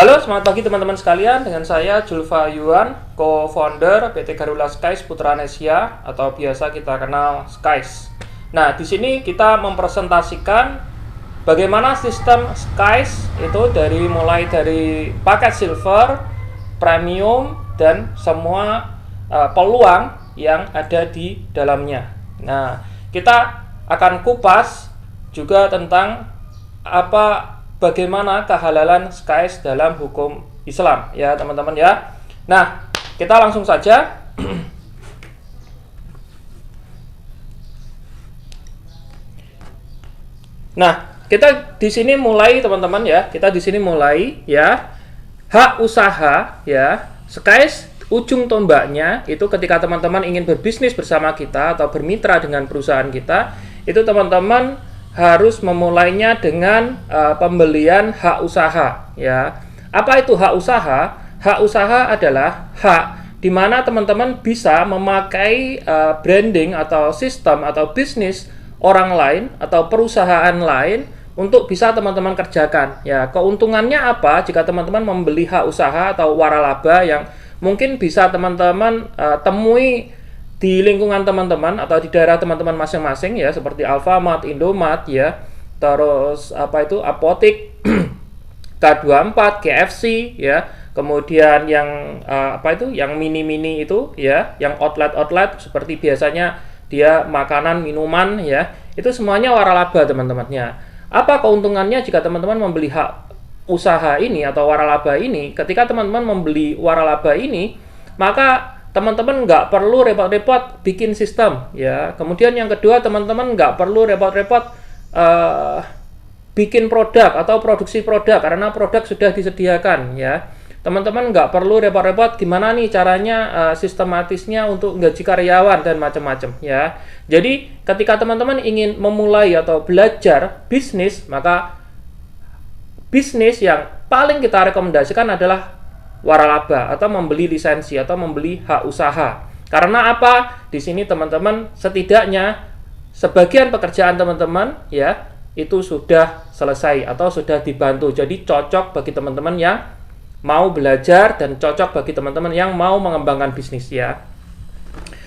Halo, selamat pagi teman-teman sekalian. Dengan saya Julfa Yuan, co-founder PT Garuda Skies Putra Nesia atau biasa kita kenal Skies. Nah, di sini kita mempresentasikan bagaimana sistem Skies itu mulai dari paket silver, premium dan semua peluang yang ada di dalamnya. Nah, kita akan kupas juga tentang bagaimana kehalalan Skies dalam hukum Islam ya teman-teman ya. Nah, kita langsung saja. Nah, kita di sini mulai teman-teman ya. Kita di sini mulai ya. Hak usaha ya. Skies ujung tombaknya itu ketika teman-teman ingin berbisnis bersama kita atau bermitra dengan perusahaan kita, itu teman-teman harus memulainya dengan pembelian hak usaha ya. Apa itu hak usaha? Hak usaha adalah hak di mana teman-teman bisa memakai branding atau sistem atau bisnis orang lain atau perusahaan lain untuk bisa teman-teman kerjakan ya. Keuntungannya apa jika teman-teman membeli hak usaha atau waralaba yang mungkin bisa teman-teman temui di lingkungan teman-teman atau di daerah teman-teman masing-masing ya, seperti Alfamart, Indomart ya, terus Apotik, K24, KFC ya, kemudian yang yang mini-mini itu ya, yang outlet seperti biasanya dia makanan, minuman ya, itu semuanya waralaba teman-teman ya. Apa keuntungannya jika teman-teman membeli hak usaha ini atau waralaba ini? Ketika teman-teman membeli waralaba ini, maka teman-teman nggak perlu repot-repot bikin sistem ya. Kemudian yang kedua, teman-teman nggak perlu repot-repot bikin produk atau produksi produk karena produk sudah disediakan ya. Teman-teman nggak perlu repot-repot gimana nih caranya sistematisnya untuk gaji karyawan dan macam-macam ya. Jadi ketika teman-teman ingin memulai atau belajar bisnis, maka bisnis yang paling kita rekomendasikan adalah waralaba atau membeli lisensi atau membeli hak usaha. Karena apa? Di sini teman-teman setidaknya sebagian pekerjaan teman-teman ya itu sudah selesai atau sudah dibantu. Jadi cocok bagi teman-teman yang mau belajar dan cocok bagi teman-teman yang mau mengembangkan bisnis ya.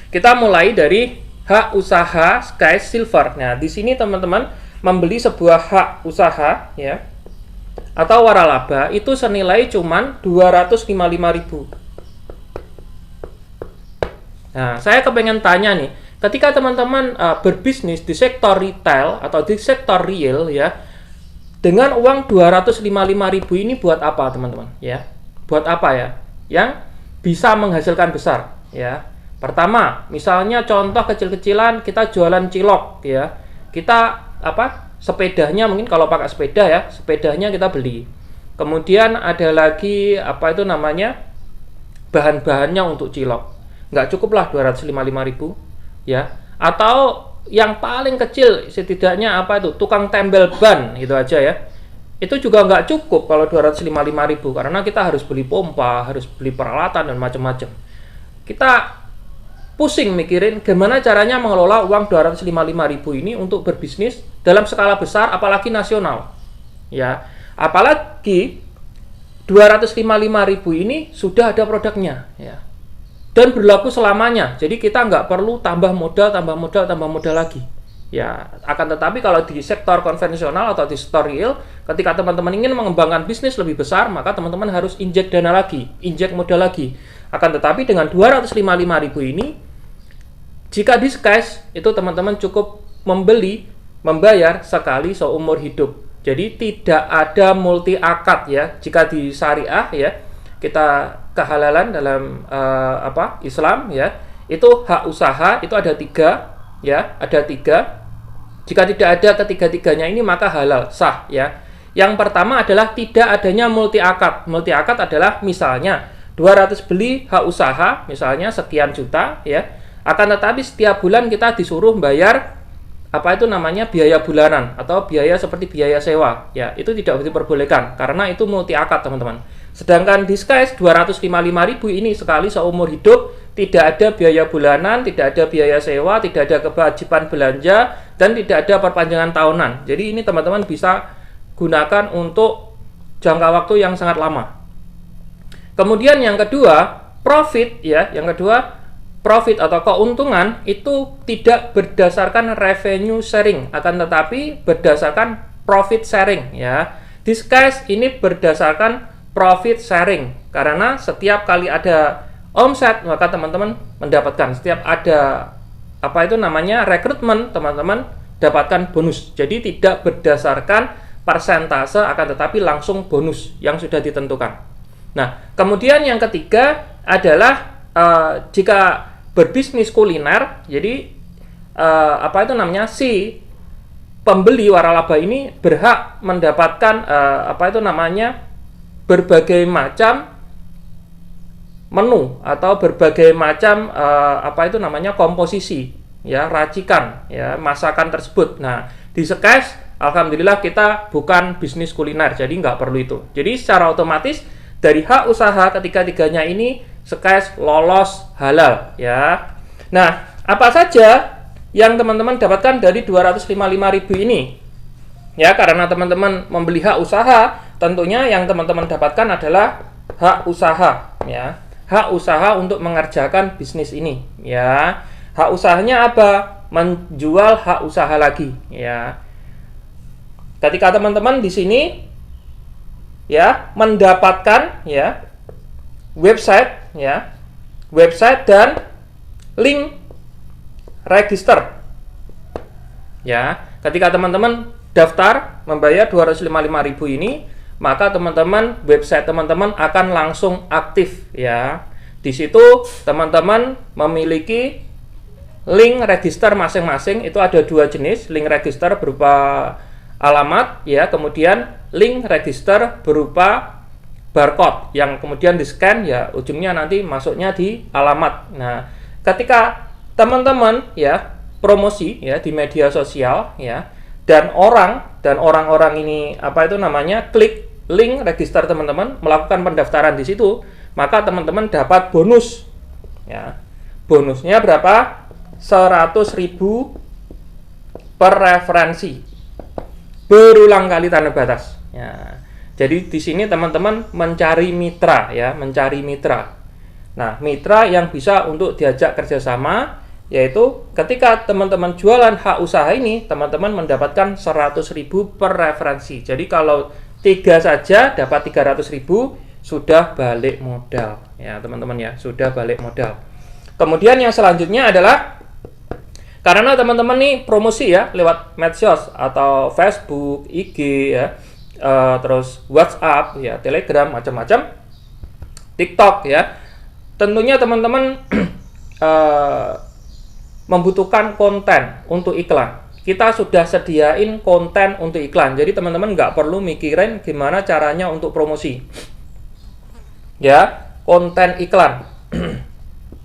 Kita mulai dari hak usaha Skies Silver. Nah, di sini teman-teman membeli sebuah hak usaha ya atau waralaba itu senilai cuman 255.000. Nah, saya kepengen tanya nih, ketika teman-teman berbisnis di sektor retail atau di sektor real ya, dengan uang 255.000 ini buat apa teman-teman ya? Buat apa ya? Yang bisa menghasilkan besar ya. Pertama, misalnya contoh kecil-kecilan kita jualan cilok ya. Kita sepedanya mungkin kalau pakai sepeda ya, sepedanya kita beli. Kemudian ada lagi bahan-bahannya untuk cilok. Nggak cukuplah 255.000 ya. Atau yang paling kecil setidaknya tukang tempel ban gitu aja ya. Itu juga nggak cukup kalau 255.000 karena kita harus beli pompa, harus beli peralatan dan macam-macam. Kita pusing mikirin gimana caranya mengelola uang 255.000 ini untuk berbisnis dalam skala besar apalagi nasional ya. Apalagi 255.000 ini sudah ada produknya ya dan berlaku selamanya, jadi kita nggak perlu tambah modal lagi ya. Akan tetapi kalau di sektor konvensional atau di sektor real, ketika teman-teman ingin mengembangkan bisnis lebih besar, maka teman-teman harus injek dana lagi, injek modal lagi. Akan tetapi dengan 255.000 ini, jika di Skies itu teman-teman cukup membayar sekali seumur hidup. Jadi tidak ada multi akad ya. Jika di syariah ya, kita kehalalan dalam Islam ya, itu hak usaha itu ada 3 ya, ada 3. Jika tidak ada ketiga-tiganya ini maka halal, sah ya. Yang pertama adalah tidak adanya multi akad. Multi akad adalah misalnya 200 beli hak usaha misalnya sekian juta ya. Akan tetapi setiap bulan kita disuruh bayar biaya bulanan atau biaya seperti biaya sewa ya. Itu tidak diperbolehkan karena itu multi akad teman-teman. Sedangkan di Skies 255.000 ini sekali seumur hidup, tidak ada biaya bulanan, tidak ada biaya sewa, tidak ada kewajiban belanja dan tidak ada perpanjangan tahunan. Jadi ini teman-teman bisa gunakan untuk jangka waktu yang sangat lama Kemudian yang kedua, profit ya, yang kedua profit atau keuntungan itu tidak berdasarkan revenue sharing, akan tetapi berdasarkan profit sharing ya. This case ini berdasarkan profit sharing karena setiap kali ada omset maka teman-teman mendapatkan, setiap ada apa itu namanya rekrutmen, teman-teman dapatkan bonus. Jadi tidak berdasarkan persentase akan tetapi langsung bonus yang sudah ditentukan. Nah, kemudian yang ketiga adalah jika berbisnis kuliner, jadi apa itu namanya, si pembeli waralaba ini berhak mendapatkan apa itu namanya, berbagai macam menu atau berbagai macam apa itu namanya, komposisi ya, racikan ya, masakan tersebut. Nah, di Sekes alhamdulillah kita bukan bisnis kuliner, jadi nggak perlu itu. Jadi secara otomatis dari hak usaha ketiga-tiganya ini Sekes lolos halal ya. Nah, apa saja yang teman-teman dapatkan dari 255.000 ini? Ya, karena teman-teman membeli hak usaha, tentunya yang teman-teman dapatkan adalah hak usaha ya. Hak usaha untuk mengerjakan bisnis ini ya. Hak usahanya apa? Menjual hak usaha lagi ya. Ketika teman-teman di sini ya mendapatkan ya website ya, website dan link register ya. Ketika teman-teman daftar membayar 255.000 ini, maka teman-teman website teman-teman akan langsung aktif ya. Di situ teman-teman memiliki link register masing-masing. Itu ada dua jenis, link register berupa alamat ya, kemudian link register berupa barcode yang kemudian di-scan ya, ujungnya nanti masuknya di alamat. Nah, ketika teman-teman ya promosi ya di media sosial ya, dan orang-orang ini apa itu namanya, klik link register teman-teman, melakukan pendaftaran di situ, maka teman-teman dapat bonus ya. Bonusnya berapa? 100.000 per referensi, berulang kali tanpa batas ya. Jadi di sini teman-teman mencari mitra ya, mencari mitra. Nah, mitra yang bisa untuk diajak kerjasama, yaitu ketika teman-teman jualan hak usaha ini, teman-teman mendapatkan 100.000 per referensi. Jadi kalau 3 saja dapat 300.000, sudah balik modal ya teman-teman ya, sudah balik modal. Kemudian yang selanjutnya adalah karena teman-teman nih promosi ya lewat medsos atau Facebook, IG ya, terus WhatsApp ya, Telegram, macam-macam, TikTok ya. Tentunya teman-teman membutuhkan konten untuk iklan. Kita sudah sediain konten untuk iklan. Jadi teman-teman nggak perlu mikirin gimana caranya untuk promosi. Ya, konten iklan.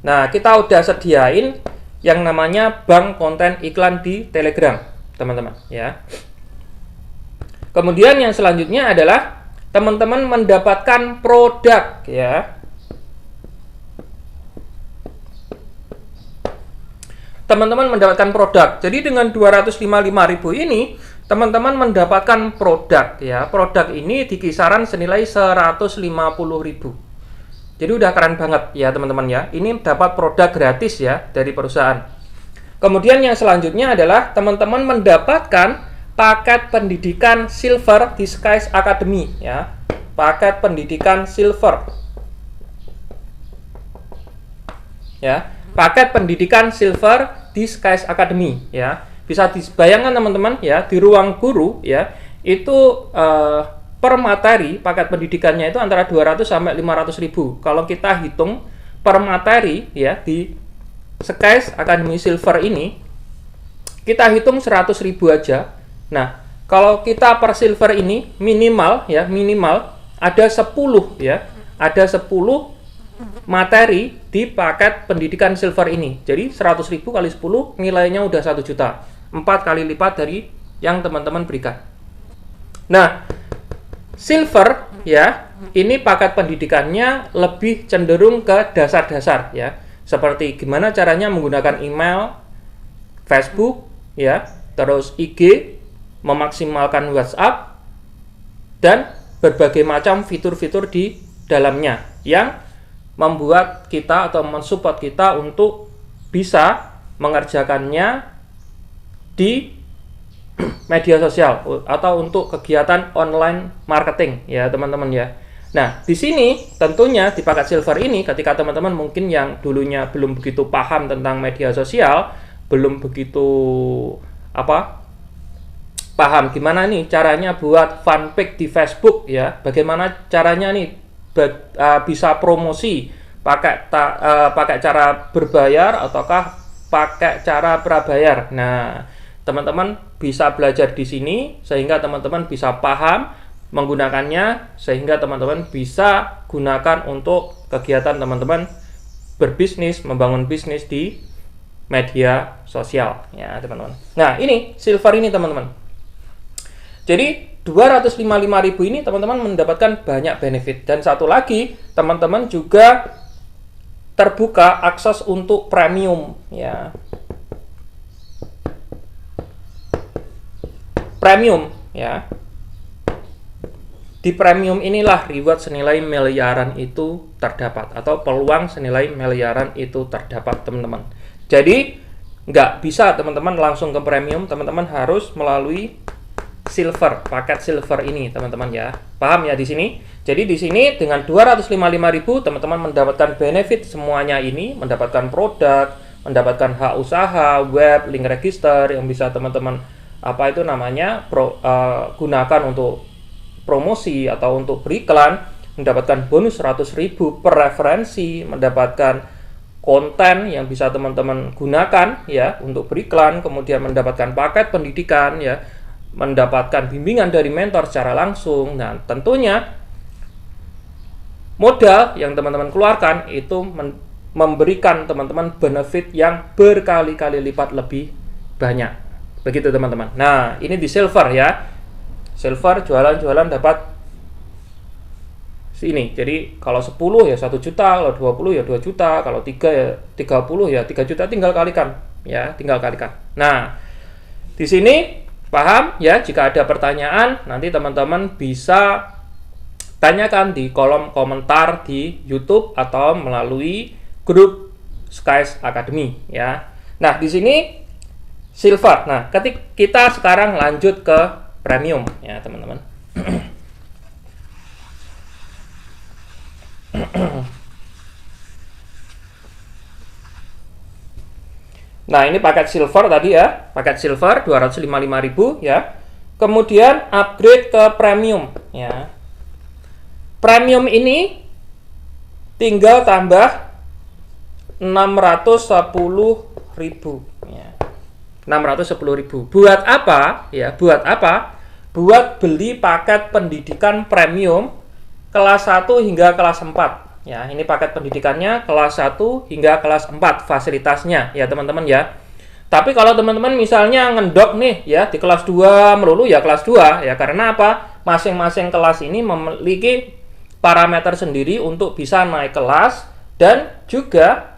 Nah, kita udah sediain yang namanya bank konten iklan di Telegram, teman-teman, ya. Kemudian yang selanjutnya adalah teman-teman mendapatkan produk, ya. Teman-teman mendapatkan produk. Jadi dengan 255.000 ini, teman-teman mendapatkan produk ya. Produk ini di kisaran senilai 150.000. Jadi udah keren banget ya teman-teman ya. Ini dapat produk gratis ya dari perusahaan. Kemudian yang selanjutnya adalah teman-teman mendapatkan paket pendidikan Silver di Sekes Academy ya. Paket pendidikan Silver. Ya, paket pendidikan Silver di Sekes Academy ya. Bisa dibayangkan teman-teman ya, di ruang guru ya, itu per materi paket pendidikannya itu antara 200 sampai 500.000. Kalau kita hitung per materi ya di Sekes Academy Silver ini, kita hitung 100.000 aja. Nah, kalau kita per silver ini minimal ya, minimal ada 10 ya. Ada 10 materi di paket pendidikan Silver ini. Jadi 100.000 kali 10 nilainya udah 1 juta. 4 kali lipat dari yang teman-teman berikan. Nah, Silver ya, ini paket pendidikannya lebih cenderung ke dasar-dasar ya. Seperti gimana caranya menggunakan email, Facebook ya, terus IG, memaksimalkan WhatsApp dan berbagai macam fitur-fitur di dalamnya yang membuat kita atau mensupport kita untuk bisa mengerjakannya di media sosial atau untuk kegiatan online marketing ya teman-teman ya. Nah, di sini tentunya di paket silver ini ketika teman-teman mungkin yang dulunya belum begitu paham tentang media sosial, belum begitu paham gimana nih caranya buat fanpage di Facebook ya, bagaimana caranya nih bisa promosi pakai cara berbayar ataukah pakai cara prabayar. Nah, teman-teman bisa belajar di sini sehingga teman-teman bisa paham menggunakannya, sehingga teman-teman bisa gunakan untuk kegiatan teman-teman berbisnis, membangun bisnis di media sosial ya teman-teman. Nah, ini silver ini teman-teman. Jadi 255.000 ini teman-teman mendapatkan banyak benefit, dan satu lagi teman-teman juga terbuka akses untuk premium ya. Premium ya. Di premium inilah reward senilai miliaran itu terdapat, atau peluang senilai miliaran itu terdapat teman-teman. Jadi nggak bisa teman-teman langsung ke premium, teman-teman harus melalui silver, paket silver ini teman-teman ya. Paham ya di sini? Jadi di sini dengan 255.000 teman-teman mendapatkan benefit semuanya ini, mendapatkan produk, mendapatkan hak usaha, web, link register yang bisa teman-teman gunakan untuk promosi atau untuk beriklan, mendapatkan bonus 100.000 per referensi, mendapatkan konten yang bisa teman-teman gunakan ya untuk beriklan, kemudian mendapatkan paket pendidikan ya, mendapatkan bimbingan dari mentor secara langsung. Nah, tentunya modal yang teman-teman keluarkan itu memberikan teman-teman benefit yang berkali-kali lipat lebih banyak. Begitu teman-teman. Nah, ini di silver ya. Silver jualan-jualan dapat sini. Jadi kalau 10 ya 1 juta, kalau 20 ya 2 juta, kalau 3 ya 30 ya 3 juta, tinggal kalikan ya, tinggal kalikan. Nah, di sini paham ya? Jika ada pertanyaan nanti teman-teman bisa tanyakan di kolom komentar di YouTube atau melalui grup Skies Academy ya. Nah, di sini silver. Nah, ketika kita sekarang lanjut ke premium ya, teman-teman. Nah, ini paket silver tadi ya. Paket silver 255.000 ya. Kemudian upgrade ke premium ya. Premium ini tinggal tambah 610.000 ya. 610.000. Buat apa? Ya, buat apa? Buat beli paket pendidikan premium kelas 1 hingga kelas 4. Ya, ini paket pendidikannya kelas 1 hingga kelas 4 fasilitasnya ya, teman-teman ya. Tapi kalau teman-teman misalnya ngendok nih ya di kelas 2 melulu ya kelas 2 ya, karena apa? Masing-masing kelas ini memiliki parameter sendiri untuk bisa naik kelas, dan juga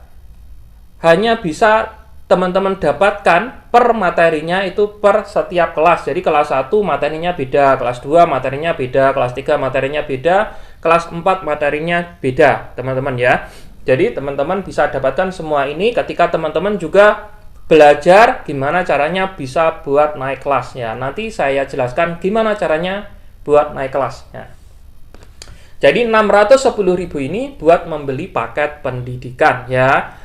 hanya bisa teman-teman dapatkan per materinya itu per setiap kelas. Jadi kelas 1 materinya beda, kelas 2 materinya beda, kelas 3 materinya beda, kelas 4 materinya beda, teman-teman ya. Jadi teman-teman bisa dapatkan semua ini ketika teman-teman juga belajar gimana caranya bisa buat naik kelas ya. Nanti saya jelaskan gimana caranya buat naik kelas ya. Jadi 610.000 ini buat membeli paket pendidikan ya.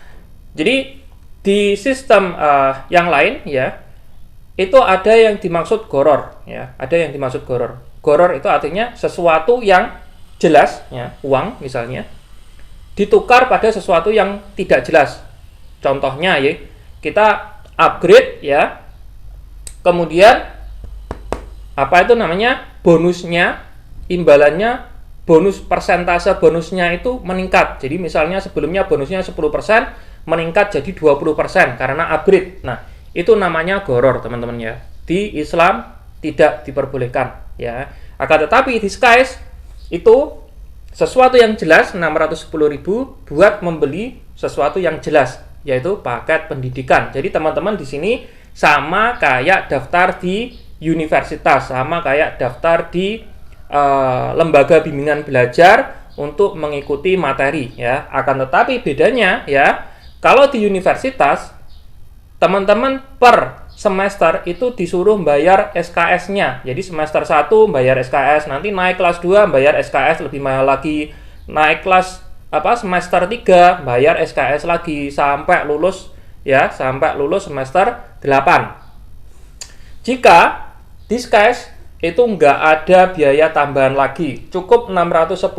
Jadi di sistem yang lain ya, itu ada yang dimaksud goror ya, ada yang dimaksud goror. Goror itu artinya sesuatu yang jelas ya, uang misalnya ditukar pada sesuatu yang tidak jelas. Contohnya ya, kita upgrade ya, kemudian apa itu namanya, bonusnya, imbalannya, bonus persentase bonusnya itu meningkat. Jadi misalnya sebelumnya bonusnya 10%, meningkat jadi 20% karena upgrade. Nah, itu namanya goror, teman-teman ya. Di Islam tidak diperbolehkan ya. Akan tetapi di Skies itu sesuatu yang jelas, 610.000 buat membeli sesuatu yang jelas, yaitu paket pendidikan. Jadi teman-teman di sini sama kayak daftar di universitas, sama kayak daftar di lembaga bimbingan belajar untuk mengikuti materi ya. Akan tetapi bedanya ya, kalau di universitas teman-teman per semester itu disuruh bayar SKS-nya. Jadi semester 1 bayar SKS, nanti naik kelas 2 bayar SKS lebih mahal lagi. Naik kelas semester 3 bayar SKS lagi sampai lulus ya, sampai lulus semester 8. Jika di SKS itu nggak ada biaya tambahan lagi, cukup 610.000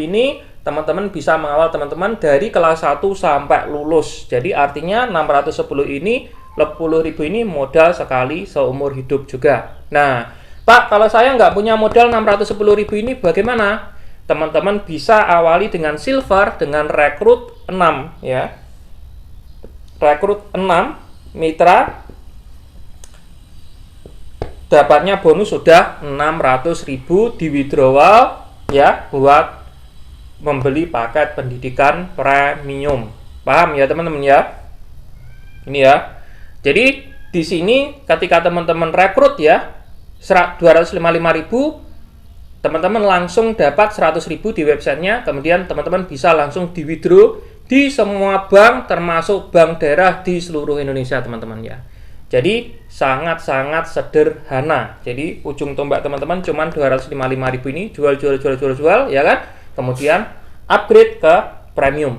ini teman-teman bisa mengawal teman-teman dari kelas 1 sampai lulus. Jadi artinya 610 ini 10.000 ini modal sekali seumur hidup juga. Nah, Pak, kalau saya nggak punya modal 610.000 ini bagaimana? Teman-teman bisa awali dengan silver dengan rekrut 6 ya. Rekrut 6 mitra dapatnya bonus sudah 600.000 di withdrawal ya buat membeli paket pendidikan premium. Paham ya teman-teman ya? Ini ya. Jadi di sini ketika teman-teman rekrut ya 255.000, teman-teman langsung dapat 100.000 di websitenya, kemudian teman-teman bisa langsung di withdraw di semua bank termasuk bank daerah di seluruh Indonesia teman-teman ya. Jadi sangat-sangat sederhana. Jadi ujung tombak teman-teman cuman 255.000 ini jual ya kan? Kemudian upgrade ke premium.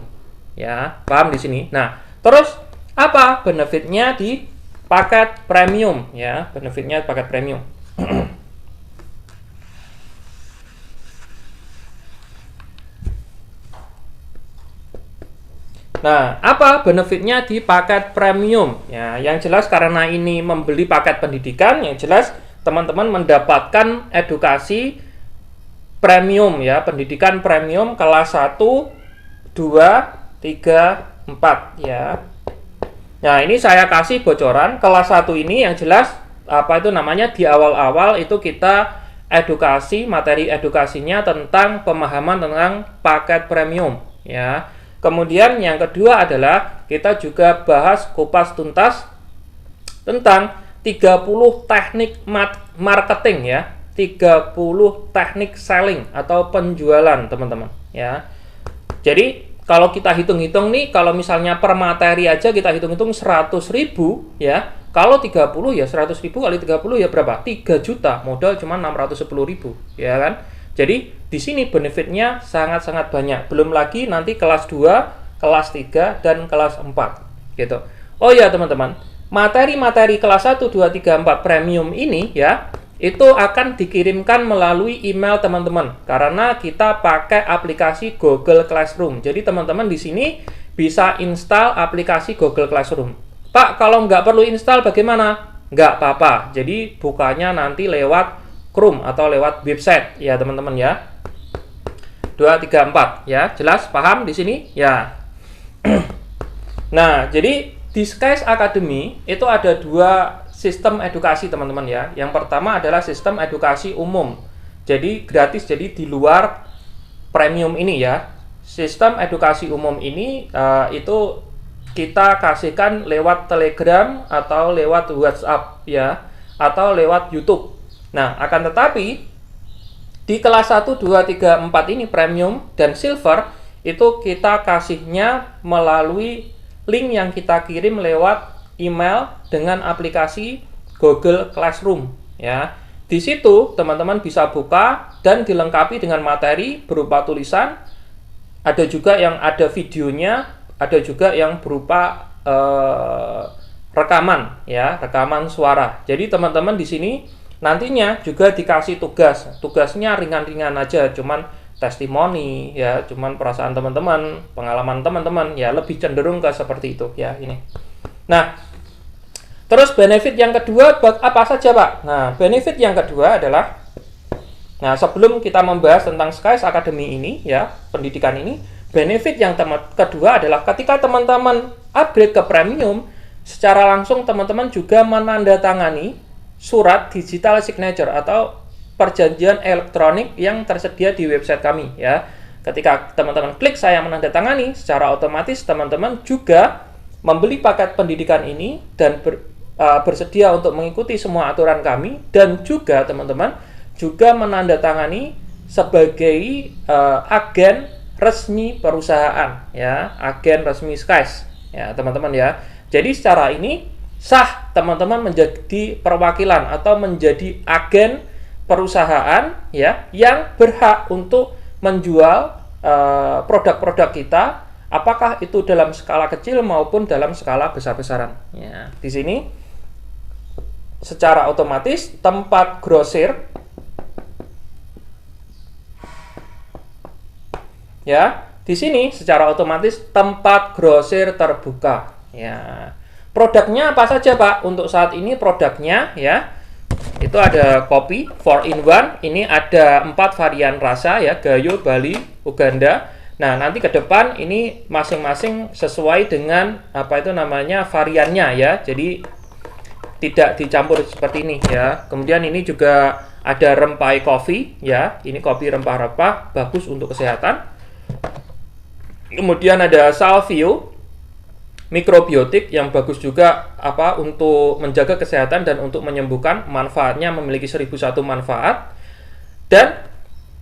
Ya, paham di sini. Nah, terus apa benefitnya di paket premium ya? Benefitnya paket premium. Nah, apa benefitnya di paket premium? Ya, yang jelas karena ini membeli paket pendidikan, yang jelas teman-teman mendapatkan edukasi premium ya, pendidikan premium kelas 1, 2, 3, 4 ya. Nah, ini saya kasih bocoran kelas 1 ini yang jelas apa itu namanya di awal-awal itu kita edukasi, materi edukasinya tentang pemahaman tentang paket premium ya. Kemudian yang kedua adalah kita juga bahas kupas tuntas tentang 30 teknik marketing ya, 30 teknik selling atau penjualan teman-teman ya. Jadi kalau kita hitung-hitung nih, kalau misalnya per materi aja kita hitung-hitung 100.000 ya. Kalau 30 ya 100.000 kali 30 ya berapa? 3 juta, modal cuma 610.000 ya kan. Jadi di sini benefitnya sangat-sangat banyak. Belum lagi nanti kelas 2, kelas 3 dan kelas 4 gitu. Oh ya teman-teman, materi-materi kelas 1, 2, 3, 4 premium ini ya, itu akan dikirimkan melalui email teman-teman karena kita pakai aplikasi Google Classroom. Jadi teman-teman di sini bisa install aplikasi Google Classroom. Pak, kalau nggak perlu install bagaimana? Nggak apa-apa. Jadi bukanya nanti lewat Chrome atau lewat website ya teman-teman ya. 2, 3, 4 ya. Jelas? Paham di sini? Ya. Nah, jadi di Skies Academy itu ada 2 sistem edukasi teman-teman ya. Yang pertama adalah sistem edukasi umum. Jadi gratis, jadi di luar premium ini ya. Sistem edukasi umum ini itu kita kasihkan lewat Telegram atau lewat WhatsApp ya, atau lewat YouTube. Nah, akan tetapi di kelas 1, 2, 3, 4 ini premium dan silver itu kita kasihnya melalui link yang kita kirim lewat email dengan aplikasi Google Classroom ya. Di situ teman-teman bisa buka dan dilengkapi dengan materi berupa tulisan, ada juga yang ada videonya, ada juga yang berupa rekaman ya, rekaman suara. Jadi teman-teman di sini nantinya juga dikasih tugas. Tugasnya ringan-ringan aja, cuman testimoni ya, cuman perasaan teman-teman, pengalaman teman-teman ya, lebih cenderung ke seperti itu ya ini. Nah, terus benefit yang kedua apa saja, Pak? Nah, benefit yang kedua adalah, nah sebelum kita membahas tentang Skies Academy ini ya, pendidikan ini, benefit yang kedua adalah ketika teman-teman upgrade ke premium, secara langsung teman-teman juga menandatangani surat digital signature atau perjanjian elektronik yang tersedia di website kami ya. Ketika teman-teman klik saya menandatangani, secara otomatis teman-teman juga membeli paket pendidikan ini dan bersedia untuk mengikuti semua aturan kami, dan juga teman-teman juga menandatangani sebagai agen resmi perusahaan, ya, agen resmi Skies, ya teman-teman ya. Jadi secara ini sah teman-teman menjadi perwakilan atau menjadi agen perusahaan, ya, yang berhak untuk menjual produk-produk kita, apakah itu dalam skala kecil maupun dalam skala besar-besaran. Ya, di sini secara otomatis tempat grosir, ya, di sini secara otomatis tempat grosir terbuka. Ya, produknya apa saja Pak? Untuk saat ini produknya, ya, itu ada kopi 4-in-1. Ini ada 4 varian rasa, ya, Gayo, Bali, Uganda. Nah, nanti ke depan ini masing-masing sesuai dengan apa itu namanya variannya, ya. Jadi tidak dicampur seperti ini, ya. Kemudian ini juga ada rempai kopi, ya. Ini kopi rempah-rempah, bagus untuk kesehatan. Kemudian ada salvio, mikrobiotik yang bagus juga apa untuk menjaga kesehatan dan untuk menyembuhkan. Manfaatnya memiliki 1001 manfaat. Dan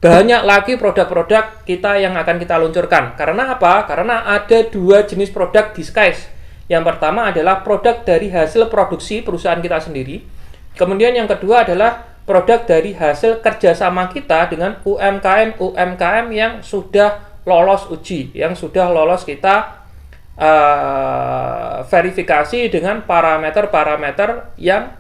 banyak lagi produk-produk kita yang akan kita luncurkan. Karena apa? Karena ada 2 jenis produk di Skies. Yang pertama adalah produk dari hasil produksi perusahaan kita sendiri. Kemudian yang kedua adalah produk dari hasil kerjasama kita dengan UMKM yang sudah lolos uji, yang sudah lolos kita verifikasi dengan parameter-parameter yang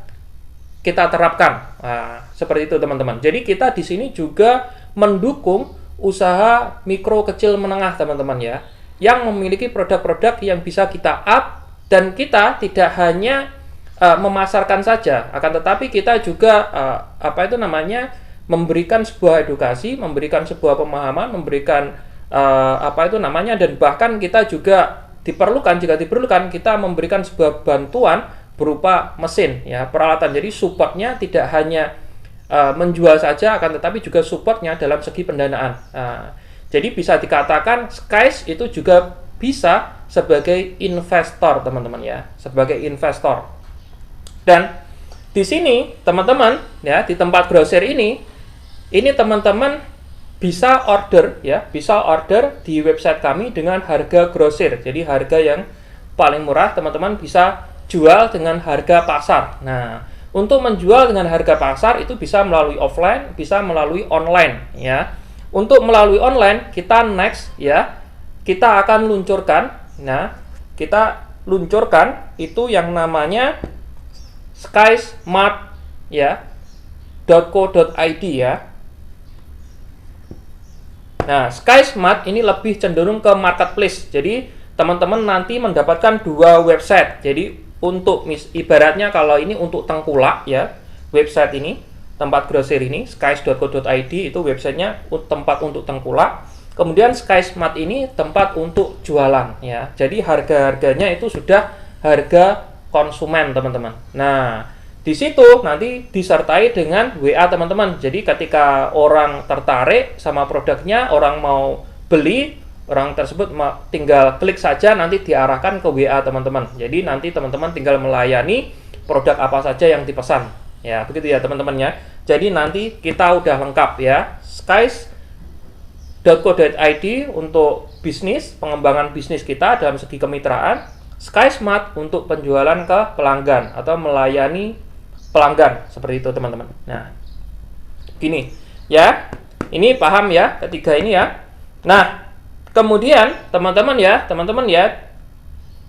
kita terapkan. Nah, seperti itu teman-teman. Jadi kita di sini juga mendukung usaha mikro, kecil, menengah teman-teman ya, yang memiliki produk-produk yang bisa kita up, dan kita tidak hanya memasarkan saja, akan tetapi kita juga apa itu namanya memberikan sebuah edukasi, memberikan sebuah pemahaman, memberikan apa itu namanya, dan bahkan kita juga diperlukan, jika diperlukan, kita memberikan sebuah bantuan berupa mesin, ya, peralatan. Jadi supportnya tidak hanya menjual saja, akan tetapi juga supportnya dalam segi pendanaan. Jadi bisa dikatakan Skies itu juga bisa sebagai investor teman-teman ya, sebagai investor. Dan di sini teman-teman ya, di tempat grosir ini teman-teman bisa order ya, bisa order di website kami dengan harga grosir. Jadi harga yang paling murah teman-teman bisa jual dengan harga pasar. Nah, untuk menjual dengan harga pasar itu bisa melalui offline, bisa melalui online ya. Untuk melalui online kita next ya, kita akan luncurkan. Nah, kita luncurkan itu yang namanya skysmart ya .co.id ya. Nah, Skysmart ini lebih cenderung ke marketplace. Jadi, teman-teman nanti mendapatkan 2 website. Jadi, untuk ibaratnya kalau ini untuk tengkulak ya, website ini, tempat grosir ini, skys.co.id itu websitenya tempat untuk tengkulak. Kemudian Skysmart ini tempat untuk jualan ya. Jadi, harga-harganya itu sudah harga konsumen, teman-teman. Nah, di situ nanti disertai dengan WA teman-teman. Jadi ketika orang tertarik sama produknya, orang mau beli, orang tersebut tinggal klik saja, nanti diarahkan ke WA teman-teman. Jadi nanti teman-teman tinggal melayani produk apa saja yang dipesan. Ya, begitu ya teman-teman ya. Jadi nanti kita udah lengkap ya. Skys.co.id untuk bisnis, pengembangan bisnis kita dalam segi kemitraan. Skysmart untuk penjualan ke pelanggan atau melayani pelanggan, seperti itu teman-teman. Nah, gini ya, ini paham ya ketiga ini ya. Nah, kemudian teman-teman ya,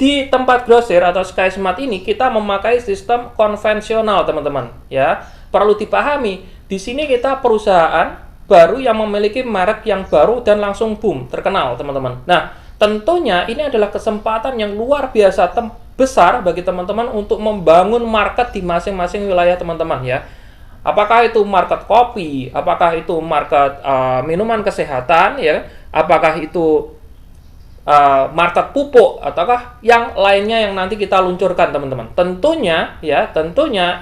di tempat grosir atau Skysmart ini kita memakai sistem konvensional teman-teman ya. Perlu dipahami, di sini kita perusahaan baru yang memiliki merek yang baru dan langsung boom, terkenal teman-teman. Nah, tentunya ini adalah kesempatan yang luar biasa besar bagi teman-teman untuk membangun market di masing-masing wilayah teman-teman ya. Apakah itu market kopi, apakah itu market minuman kesehatan ya, apakah itu market pupuk, ataukah yang lainnya yang nanti kita luncurkan teman-teman. Tentunya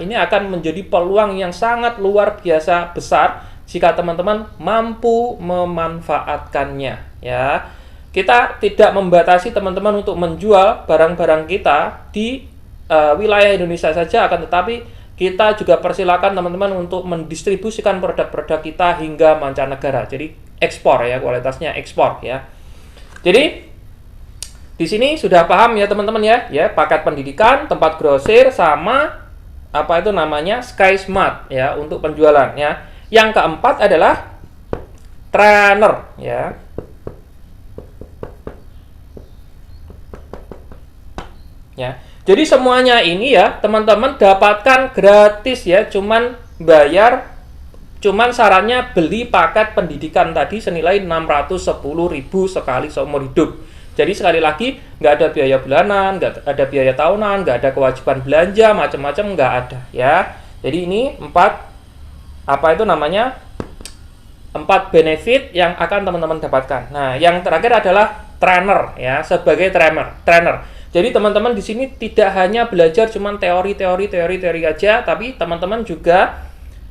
ini akan menjadi peluang yang sangat luar biasa besar jika teman-teman mampu memanfaatkannya ya. Kita tidak membatasi teman-teman untuk menjual barang-barang kita di wilayah Indonesia saja, akan tetapi kita juga persilakan teman-teman untuk mendistribusikan produk-produk kita hingga mancanegara. Jadi ekspor ya, kualitasnya ekspor ya. Jadi di sini sudah paham ya teman-teman ya, paket pendidikan, tempat grosir, sama apa itu namanya Sky Smart ya untuk penjualan ya. Yang keempat adalah trainer ya. Ya. Jadi semuanya ini ya teman-teman dapatkan gratis ya, cuman bayar, cuman sarannya beli paket pendidikan tadi senilai 610.000 sekali seumur hidup. Jadi sekali lagi nggak ada biaya bulanan, nggak ada biaya tahunan, nggak ada kewajiban belanja macam-macam, nggak ada ya. Jadi ini 4 benefit yang akan teman-teman dapatkan. Nah, yang terakhir adalah trainer ya, sebagai trainer. Jadi teman-teman di sini tidak hanya belajar cuman teori aja, tapi teman-teman juga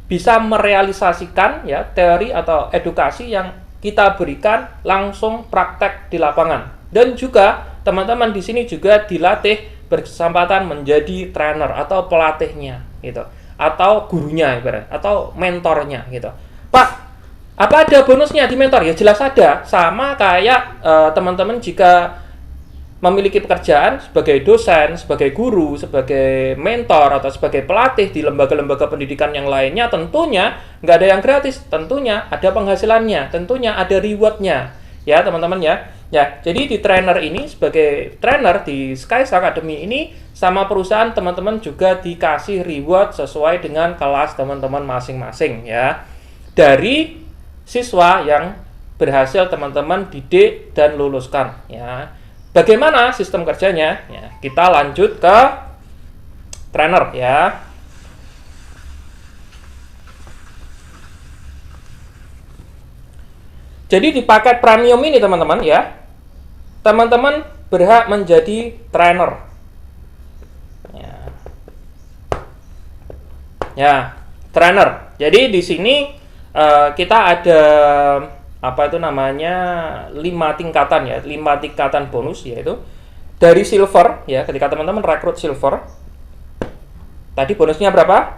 bisa merealisasikan ya teori atau edukasi yang kita berikan langsung praktek di lapangan. Dan juga teman-teman di sini juga dilatih berkesempatan menjadi trainer atau pelatihnya gitu, atau gurunya ibarat, atau mentornya gitu. Pak, apa ada bonusnya di mentor? Ya jelas ada. Sama kayak teman-teman jika memiliki pekerjaan sebagai dosen, sebagai guru, sebagai mentor, atau sebagai pelatih di lembaga-lembaga pendidikan yang lainnya, tentunya nggak ada yang gratis, tentunya ada penghasilannya, tentunya ada rewardnya, ya teman-teman ya. Ya, jadi di trainer ini, sebagai trainer di Sky's Academy ini, sama perusahaan teman-teman juga dikasih reward sesuai dengan kelas teman-teman masing-masing ya, dari siswa yang berhasil teman-teman didik dan luluskan ya. Bagaimana sistem kerjanya? Ya, kita lanjut ke trainer ya. Jadi di paket premium ini teman-teman ya, teman-teman berhak menjadi trainer. Ya, trainer. Jadi di sini kita ada apa itu namanya 5 tingkatan ya, 5 tingkatan bonus, yaitu dari silver ya, ketika teman-teman rekrut silver tadi bonusnya berapa?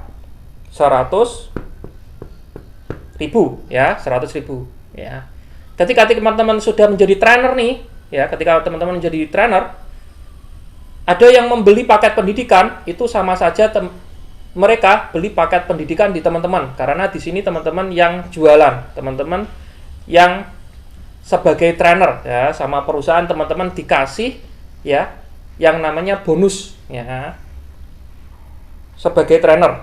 100.000 ya, 100.000 ya. Ketika teman-teman sudah menjadi trainer nih ya, ketika teman-teman menjadi trainer, ada yang membeli paket pendidikan, itu sama saja mereka beli paket pendidikan di teman-teman, karena di sini teman-teman yang jualan, teman-teman yang sebagai trainer ya, sama perusahaan teman-teman dikasih ya yang namanya bonus ya sebagai trainer.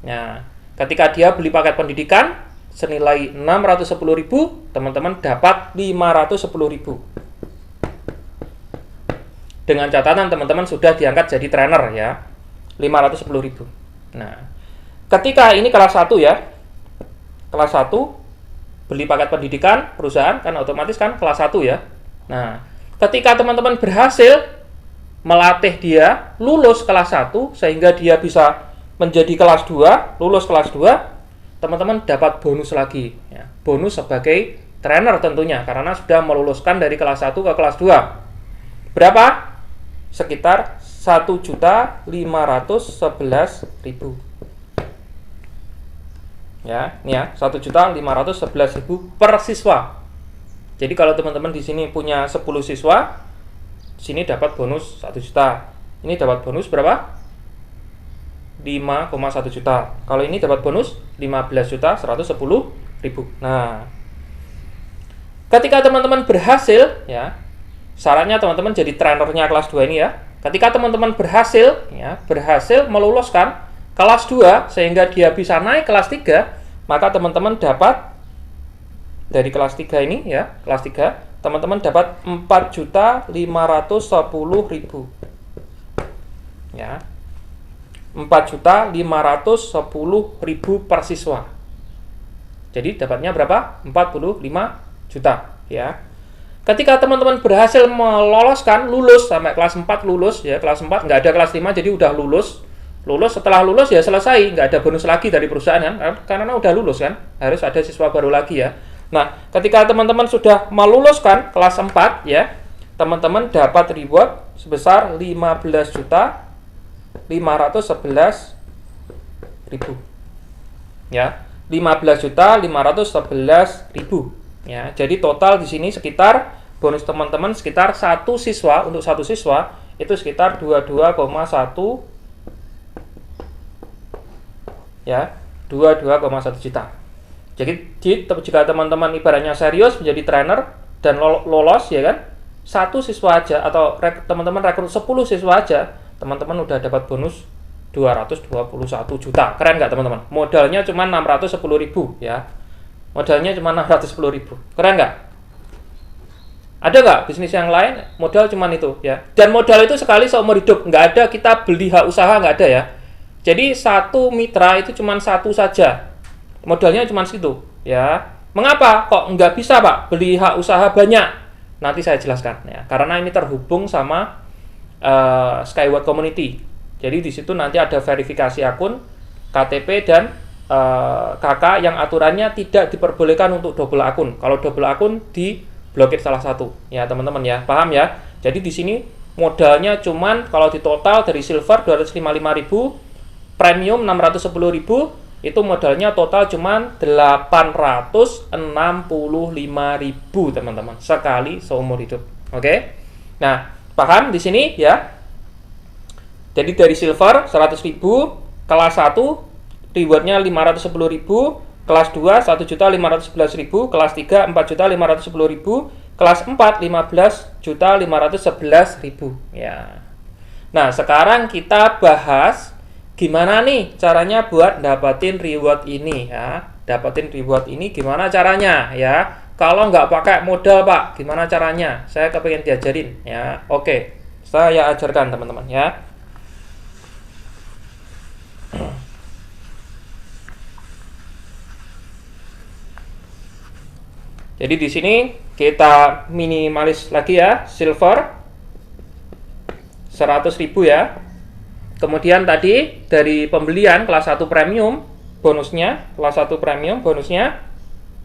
Nah, ketika dia beli paket pendidikan senilai 610.000, teman-teman dapat 510.000. Dengan catatan teman-teman sudah diangkat jadi trainer ya, 510.000. Nah, ketika ini kelas 1 ya, kelas 1 beli paket pendidikan perusahaan kan otomatis kan kelas 1 ya. Nah, ketika teman-teman berhasil melatih dia lulus kelas 1 sehingga dia bisa menjadi kelas 2, lulus kelas 2, teman-teman dapat bonus lagi ya. Bonus sebagai trainer tentunya, karena sudah meluluskan dari kelas 1 ke kelas 2. Berapa? Sekitar 1.511.000. Ya, ini ya, 1.511.000 per siswa. Jadi kalau teman-teman di sini punya 10 siswa, di sini dapat bonus 1 juta. Ini dapat bonus berapa? 5,1 juta. Kalau ini dapat bonus 15.110.000. Nah, ketika teman-teman berhasil ya, syaratnya teman-teman jadi trainernya kelas 2 ini ya. Ketika teman-teman berhasil meluluskan kelas 2 sehingga dia bisa naik kelas 3, maka teman-teman dapat dari kelas 3 ini ya, kelas 3 teman-teman dapat 4.510.000 ya, 4.510.000 per siswa. Jadi dapatnya berapa? 45 juta ya. Ketika teman-teman berhasil lulus sampai kelas 4 lulus ya, kelas 4 nggak ada kelas 5, jadi udah lulus, setelah lulus ya selesai, nggak ada bonus lagi dari perusahaan kan, karena udah lulus kan, harus ada siswa baru lagi ya. Nah, ketika teman-teman sudah meluluskan kelas 4 ya, teman-teman dapat reward sebesar 15.511.000 Ya, 15.511.000. Ya, jadi total di sini sekitar bonus teman-teman sekitar satu siswa itu sekitar 22,1 ya, 22,1 juta. Jadi jika teman-teman ibaratnya serius menjadi trainer dan lolos ya kan, satu siswa aja atau teman-teman rekrut 10 siswa aja, teman-teman udah dapat bonus 221 juta. Keren nggak teman-teman? Modalnya cuma 610.000 ya. Modalnya cuma 610.000. Keren nggak? Ada nggak bisnis yang lain modal cuma itu ya? Dan modal itu sekali seumur hidup, nggak ada kita beli hak usaha, nggak ada ya. Jadi satu mitra itu cuma satu saja. Modalnya cuma situ ya. Mengapa kok nggak bisa Pak beli hak usaha banyak? Nanti saya jelaskan ya. Karena ini terhubung sama Skyward Community. Jadi di situ nanti ada verifikasi akun, KTP dan KK yang aturannya tidak diperbolehkan untuk double akun. Kalau double akun diblokir salah satu. Ya teman-teman ya, paham ya? Jadi di sini modalnya cuman kalau di total dari silver 255.000, premium 610.000, itu modalnya total cuman 865.000 teman-teman sekali seumur hidup. Oke? Nah, paham di sini ya? Jadi dari silver 100.000, kelas 1 rewardnya 510.000, kelas 2 1.511.000, kelas 3 4.510.000, kelas 4 15.511.000 ya. Nah, sekarang kita bahas gimana nih caranya buat dapatin reward ini ya. Dapatin reward ini gimana caranya ya. Kalau nggak pakai modal Pak, gimana caranya? Saya kepengen diajarin ya. Oke, saya ajarkan teman-teman ya. Jadi di sini kita minimalis lagi ya, silver 100.000 ya. Kemudian tadi dari pembelian kelas 1 premium bonusnya, kelas 1 premium bonusnya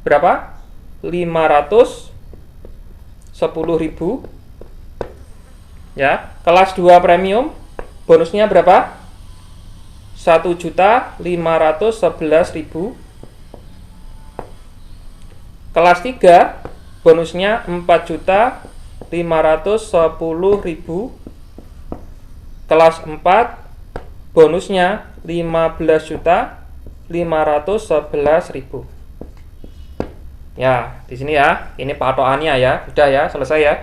berapa? 510.000 ya. Kelas 2 premium bonusnya berapa? 1.511.000. Kelas 3 bonusnya 4.510.000. Kelas 4 bonusnya 15.511.000. Ya, di sini ya. Ini patokannya ya. Udah ya, selesai ya.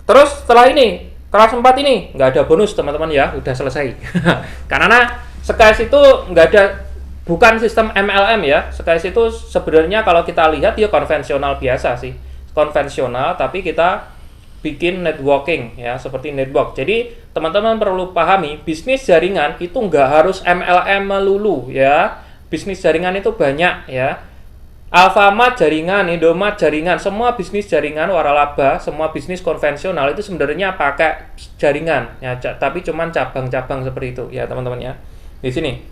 Terus setelah ini, kelas 4 ini nggak ada bonus teman-teman ya, udah selesai. Karena SKS itu nggak ada, bukan sistem MLM ya. SKS itu sebenarnya kalau kita lihat dia konvensional biasa sih, konvensional, tapi kita bikin networking ya, seperti network. Jadi teman-teman perlu pahami, bisnis jaringan itu nggak harus MLM melulu ya. Bisnis jaringan itu banyak ya. Alfamart jaringan, Indomart jaringan, semua bisnis jaringan, waralaba, semua bisnis konvensional itu sebenarnya pakai jaringan ya, tapi cuman cabang-cabang seperti itu ya teman-teman ya. Di sini.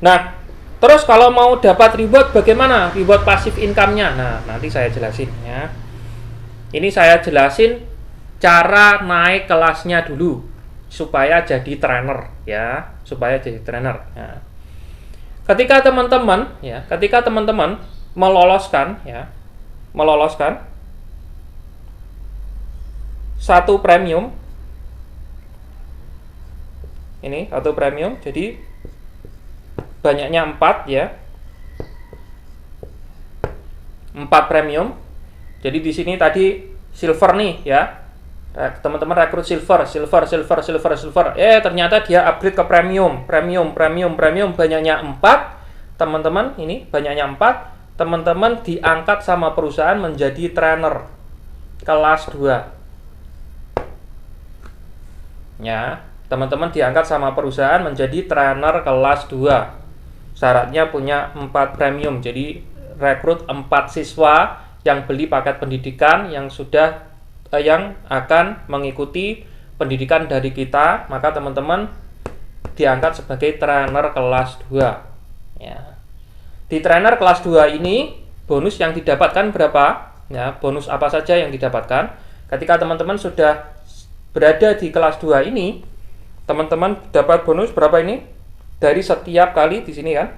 Nah, terus kalau mau dapat reward bagaimana? Reward pasif income-nya. Nah, nanti saya jelasin ya. Ini saya jelasin cara naik kelasnya dulu supaya jadi trainer ya, supaya jadi trainer. Ya. Ketika teman-teman meloloskan satu premium, ini satu premium, jadi banyaknya 4 ya, 4 premium. Jadi di sini tadi silver nih ya, teman-teman rekrut silver. Ternyata dia upgrade ke premium, banyaknya 4. Teman-teman ini banyaknya 4. Teman-teman diangkat sama perusahaan menjadi trainer kelas 2. Ya, teman-teman diangkat sama perusahaan menjadi trainer kelas 2. Syaratnya punya 4 premium. Jadi rekrut 4 siswa yang beli paket pendidikan yang akan mengikuti pendidikan dari kita, maka teman-teman diangkat sebagai trainer kelas 2 ya. Di trainer kelas 2 ini bonus yang didapatkan berapa ya, bonus apa saja yang didapatkan ketika teman-teman sudah berada di kelas 2 ini. Teman-teman dapat bonus berapa ini? dari setiap kali di sini kan.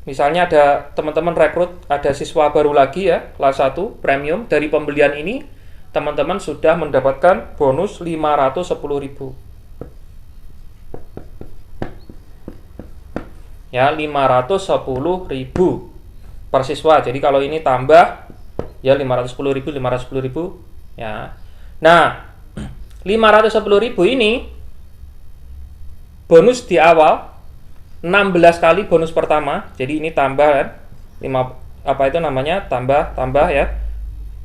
Misalnya ada teman-teman rekrut, ada siswa baru lagi ya, kelas 1 premium, dari pembelian ini teman-teman sudah mendapatkan bonus 510.000. Ya, 510.000 per siswa. Jadi kalau ini tambah ya 510.000 ya. Nah, 510.000 ini bonus di awal 16 kali bonus pertama. Jadi ini tambah kan. Tambah ya.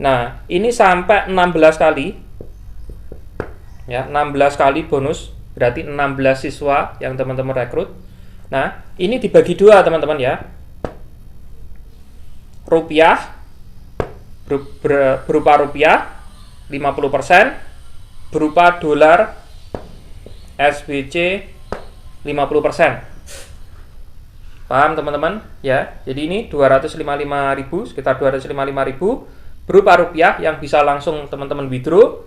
Nah, ini sampai 16 kali. Ya, 16 kali bonus, berarti 16 siswa yang teman-teman rekrut. Nah, ini dibagi dua, teman-teman ya. Rupiah berupa rupiah 50%, berupa dolar SBC 50%. Paham teman-teman ya? Jadi ini 255.000, sekitar 255.000 berupa rupiah yang bisa langsung teman-teman withdraw.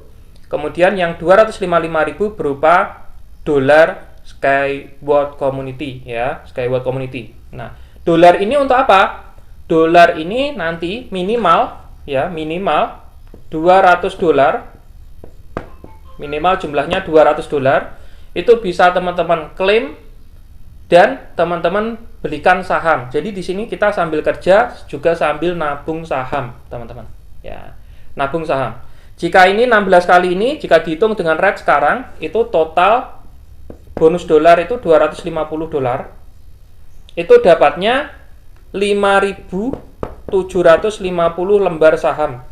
Kemudian yang 255.000 berupa dolar Skyward Community ya, Skyward Community. Nah, dolar ini untuk apa? Dolar ini nanti minimal 200 dolar. Minimal jumlahnya 200 dolar. Itu bisa teman-teman klaim dan teman-teman belikan saham. Jadi di sini kita sambil kerja juga sambil nabung saham, teman-teman. Ya, nabung saham. Jika ini 16 kali ini, jika dihitung dengan rate sekarang, itu total bonus dolar itu 250 dolar. Itu dapatnya 5.750 lembar saham.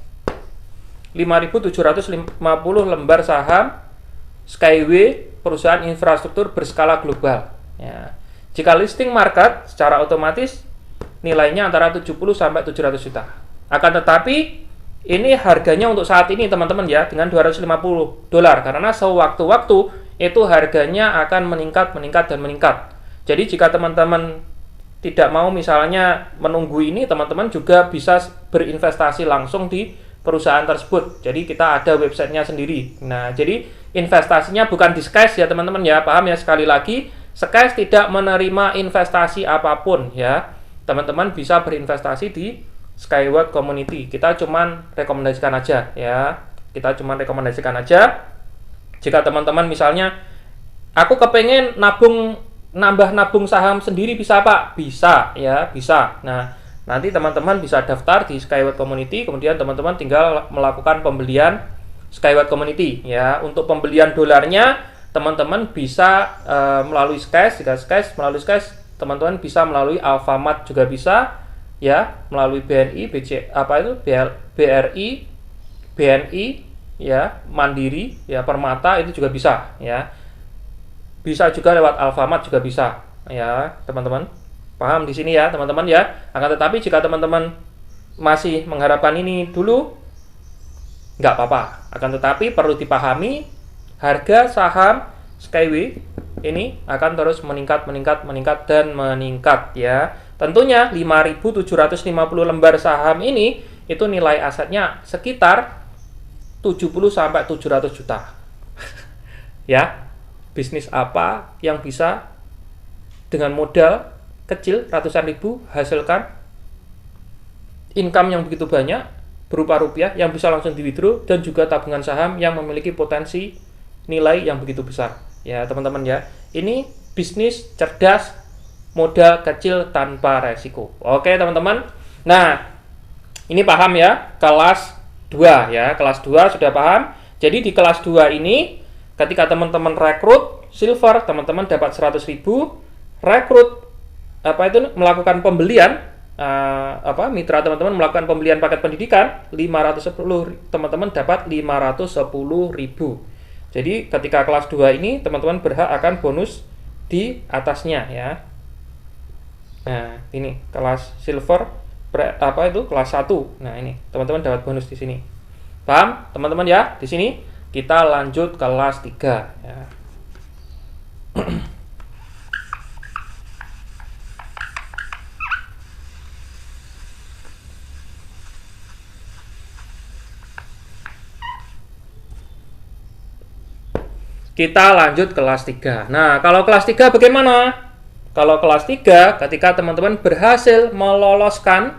5.750 lembar saham Skyway, perusahaan infrastruktur berskala global. Ya. Jika listing market, secara otomatis nilainya antara 70 sampai 700 juta. Akan tetapi ini harganya untuk saat ini teman-teman ya, dengan 250 dolar, karena sewaktu-waktu itu harganya akan meningkat. Jadi jika teman-teman tidak mau misalnya menunggu ini, teman-teman juga bisa berinvestasi langsung di perusahaan tersebut. Jadi kita ada websitenya sendiri. Nah, jadi investasinya bukan di Skys ya teman-teman ya, paham ya? Sekali lagi, Skys tidak menerima investasi apapun ya. Teman-teman bisa berinvestasi di Skyward Community. Kita cuman rekomendasikan aja ya. Jika teman-teman misalnya aku kepengen nambah nabung saham sendiri, bisa Pak? Bisa ya, bisa. Nah, nanti teman-teman bisa daftar di Skyward Community, kemudian teman-teman tinggal melakukan pembelian Skyward Community ya. Untuk pembelian dolarnya teman-teman bisa melalui Skys. Jika Skys melalui Skys, teman-teman bisa melalui Alfamart juga bisa ya, melalui BNI, BRI, BNI ya, Mandiri ya, Permata itu juga bisa ya. Bisa juga lewat Alfamart juga bisa ya, teman-teman. Paham di sini ya, teman-teman ya. Akan tetapi jika teman-teman masih mengharapkan ini dulu, nggak apa-apa. Akan tetapi perlu dipahami, harga saham Skyway ini akan terus meningkat ya. Tentunya 5.750 lembar saham ini itu nilai asetnya sekitar 70 sampai 700 juta. Ya. Bisnis apa yang bisa dengan modal kecil ratusan ribu hasilkan income yang begitu banyak berupa rupiah yang bisa langsung di withdraw, dan juga tabungan saham yang memiliki potensi nilai yang begitu besar ya teman-teman ya. Ini bisnis cerdas, modal kecil tanpa resiko. Oke teman-teman, nah ini paham ya, kelas 2 ya, kelas 2 sudah paham. Jadi di kelas 2 ini ketika teman-teman rekrut silver, teman-teman dapat 100.000, rekrut melakukan pembelian mitra teman-teman melakukan pembelian paket pendidikan 510, teman-teman dapat 510.000. Jadi ketika kelas 2 ini teman-teman berhak akan bonus di atasnya ya. Nah, ini kelas silver kelas 1. Nah, ini teman-teman dapat bonus di sini. Paham, teman-teman ya? Di sini kita lanjut kelas 3 ya. kita lanjut kelas 3. Nah, kalau kelas 3 bagaimana? Kalau kelas 3, ketika teman-teman berhasil meloloskan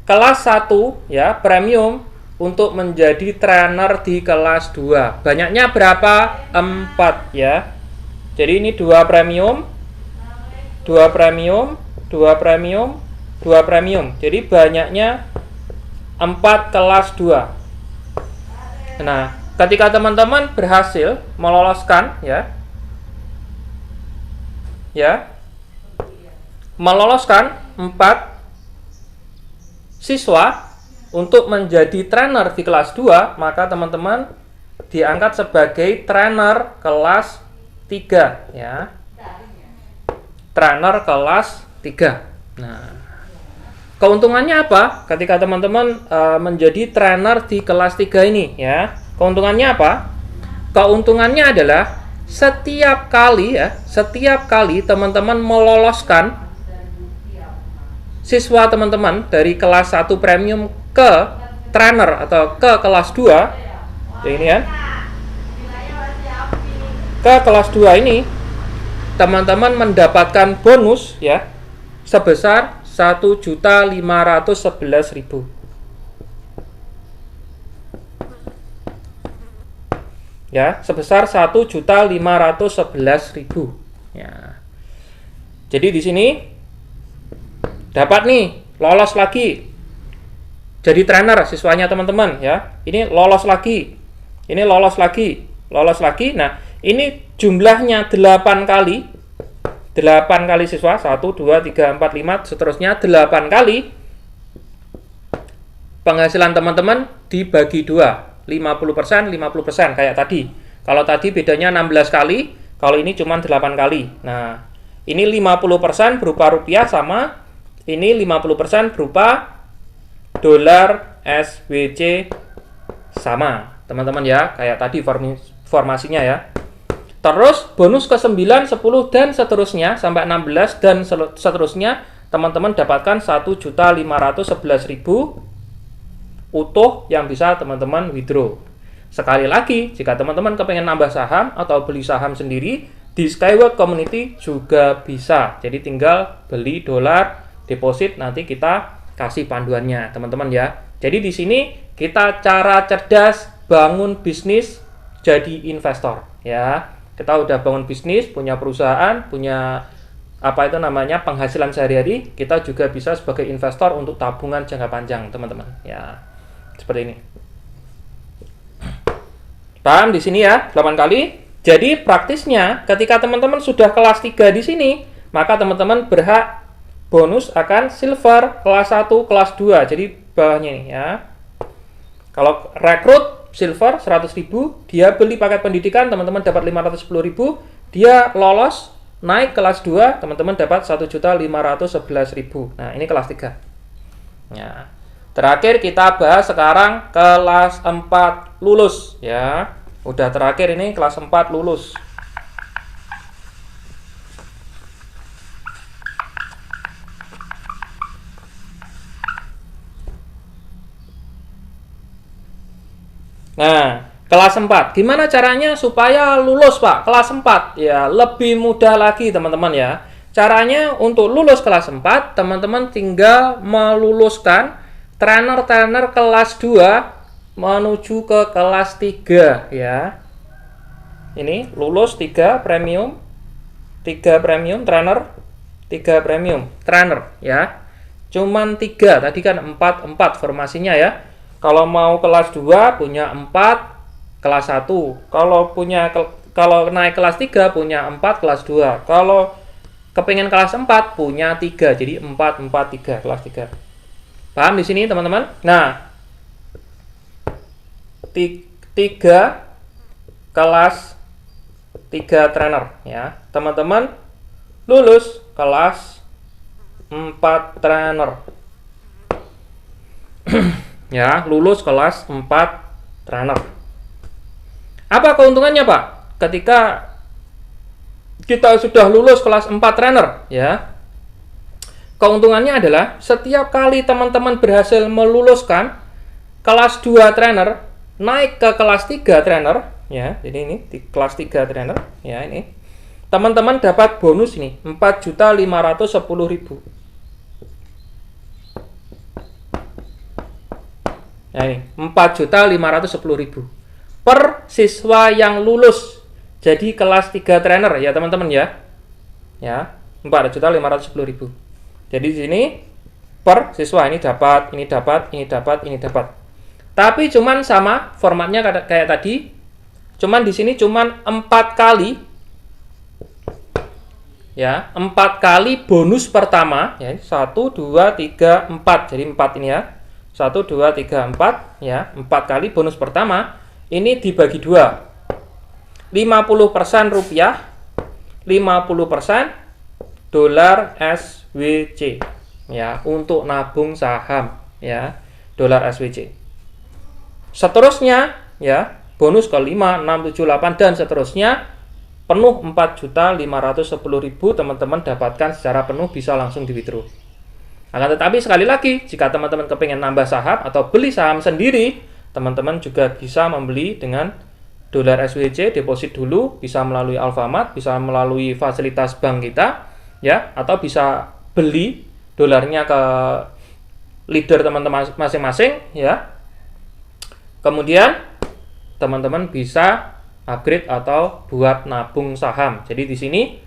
kelas 1 ya, premium untuk menjadi trainer di kelas 2. Banyaknya berapa? 4 ya. Jadi ini 2 premium, 2 premium, 2 premium, 2 premium. Jadi banyaknya 4 kelas 2. Nah, ketika teman-teman berhasil meloloskan meloloskan 4 siswa untuk menjadi trainer di kelas 2, maka teman-teman diangkat sebagai trainer kelas 3 ya. Trainer kelas 3. Nah, keuntungannya apa? Ketika teman-teman menjadi trainer di kelas 3 ini ya. Keuntungannya apa? Keuntungannya adalah setiap kali teman-teman meloloskan siswa teman-teman dari kelas 1 premium ke trainer atau ke kelas 2, ya ini kan, ke kelas 2 ini teman-teman mendapatkan bonus ya sebesar 1.511.000. Ya, sebesar 1.511.000. Ya. Jadi di sini dapat nih lolos lagi jadi trainer siswanya teman-teman ya. Ini lolos lagi. Ini lolos lagi, lolos lagi. Nah, ini jumlahnya 8 kali. 8 kali siswa, 1 2 3 4 5 seterusnya 8 kali. Penghasilan teman-teman dibagi 2. 50%, 50% kayak tadi. Kalau tadi bedanya 16 kali, kalau ini cuma 8 kali. Nah, ini 50% berupa rupiah sama ini 50% berupa dolar SWC sama. Teman-teman ya, kayak tadi formasinya ya. Terus bonus ke 9, 10 dan seterusnya sampai 16 dan seterusnya teman-teman dapatkan 1.511.000 utuh yang bisa teman-teman withdraw. Sekali lagi, jika teman-teman kepengen nambah saham atau beli saham sendiri, di Skyward Community juga bisa. Jadi tinggal beli dolar, deposit, nanti kita kasih panduannya, teman-teman ya. Jadi di sini kita cara cerdas bangun bisnis jadi investor ya. Kita udah bangun bisnis, punya perusahaan, punya penghasilan sehari-hari, kita juga bisa sebagai investor untuk tabungan jangka panjang, teman-teman ya. Seperti ini. Paham di sini ya, 8 kali. Jadi praktisnya ketika teman-teman sudah kelas 3 di sini, maka teman-teman berhak bonus akan silver kelas 1, kelas 2. Jadi bawahnya ini ya. Kalau rekrut silver 100.000, dia beli paket pendidikan, teman-teman dapat 510.000, dia lolos naik kelas 2, teman-teman dapat 1.511.000. Nah, ini kelas 3. Ya. Terakhir kita bahas sekarang kelas 4 lulus ya. Udah terakhir ini kelas 4 lulus. Nah, kelas 4. Gimana caranya supaya lulus, Pak? Kelas 4 ya, lebih mudah lagi, teman-teman ya. Caranya untuk lulus kelas 4, teman-teman tinggal meluluskan trainer kelas 2 menuju ke kelas 3 ya. Ini lulus 3 premium, 3 premium trainer, 3 premium trainer ya. Cuman 3, tadi kan 4 formasinya ya. Kalau mau kelas 2 punya 4 kelas 1. Kalau naik kelas 3 punya 4 kelas 2. Kalau kepingin kelas 4 punya 3. Jadi 4 4 3 kelas 3. Paham di sini teman-teman? Nah, 3 kelas 3 trainer ya. Teman-teman lulus kelas 4 trainer. Ya, lulus kelas 4 trainer. Apa keuntungannya, Pak? Ketika kita sudah lulus kelas 4 trainer ya. Keuntungannya adalah setiap kali teman-teman berhasil meluluskan kelas 2 trainer naik ke kelas 3 trainer, ya. Jadi ini di kelas 3 trainer ya, ini teman-teman dapat bonus ini 4.510.000. Nah ini 4.510.000 per siswa yang lulus jadi kelas 3 trainer ya teman-teman ya. Ya, 4.510.000. Jadi di sini per siswa ini dapat, ini dapat, ini dapat, ini dapat. Tapi cuman sama formatnya kayak tadi. Cuman di sini cuman 4 kali. Ya, 4 kali bonus pertama ya. 1 2 3 4. Jadi 4 ini ya. 1 2 3 4 ya. 4 kali bonus pertama ini dibagi 2. 50% rupiah, 50% dolar SWC ya, untuk nabung saham ya, dolar SWC. Seterusnya ya, bonus ke 5, 6, 7, 8 dan seterusnya penuh 4.510.000 teman-teman dapatkan secara penuh, bisa langsung di withdraw. Akan tetapi sekali lagi, jika teman-teman kepengen nambah saham atau beli saham sendiri, teman-teman juga bisa membeli dengan dolar SWC, deposit dulu, bisa melalui Alfamart, bisa melalui fasilitas bank kita ya, atau bisa beli dolarnya ke leader teman-teman masing-masing ya. Kemudian teman-teman bisa upgrade atau buat nabung saham. Jadi di sini